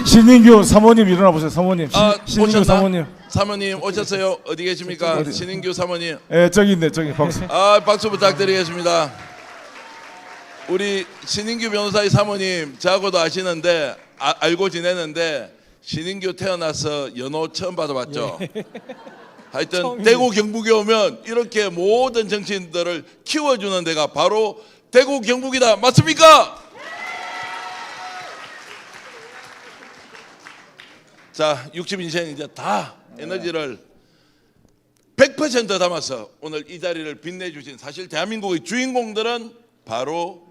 신인규 사모님 일어나 보세요. 사모님. 신인규 오셨나? 사모님. 사모님 오셨어요? 어디 계십니까? 신인규 사모님. 예, 저기 있네. 저기 박수. 박수 부탁드리겠습니다. 우리 신인규 변호사의 사모님 저하고도 아시는데 알고 지내는데 신인규 태어나서 연호 처음 받아봤죠. 하여튼 처음이네. 대구 경북에 오면 이렇게 모든 정치인들을 키워주는 데가 바로 대구 경북이다. 맞습니까? 자, 60인생 이제 다 에너지를 100% 담아서 오늘 이 자리를 빛내주신, 사실 대한민국의 주인공들은 바로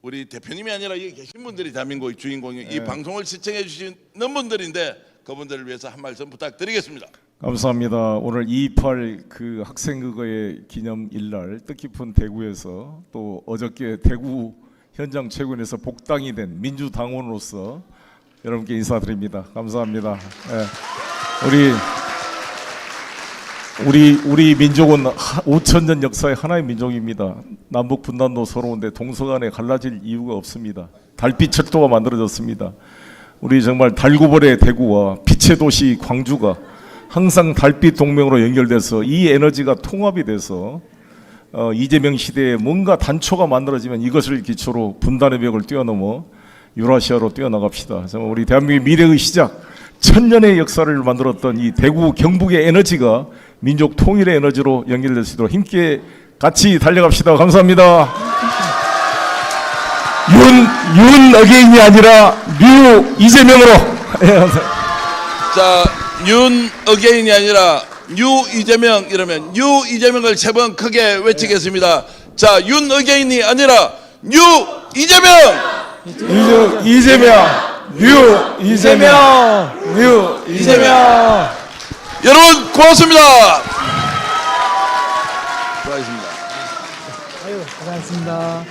우리 대표님이 아니라 여기 계신 분들이 대한민국의 주인공이 이 방송을 시청해 주시는 분들인데 그분들을 위해서 한 말씀 부탁드리겠습니다. 감사합니다. 오늘 2.28 그 학생그거의 기념일날 뜻깊은 대구에서, 또 어저께 대구 현장 최고위원회에서 복당이 된 민주당원으로서 여러분께 인사드립니다. 감사합니다. 우리 민족은 5,000년 역사의 하나의 민족입니다. 남북 분단도 서러운데 동서간에 갈라질 이유가 없습니다. 달빛 철도가 만들어졌습니다. 우리 정말 달구벌의 대구와 빛의 도시 광주가 항상 달빛 동맹으로 연결돼서 이 에너지가 통합이 돼서 이재명 시대에 뭔가 단초가 만들어지면 이것을 기초로 분단의 벽을 뛰어넘어 유라시아로 뛰어나갑시다. 정말 우리 대한민국의 미래의 시작, 1000년의 역사를 만들었던 이 대구 경북의 에너지가 민족 통일의 에너지로 연결될 수 있도록 힘께 같이 달려갑시다. 감사합니다. 윤 어게인이 아니라 류 이재명으로. 예, 감사합니다. 자, 윤 어게인이 아니라 뉴 이재명, 이러면 뉴 이재명을 세 번 크게 외치겠습니다. 자, 윤 어게인이 아니라 뉴 이재명. 이재명, 류 이재명, 류 이재명. 여러분 고맙습니다. 수고하셨습니다. 아유 고생하셨습니다.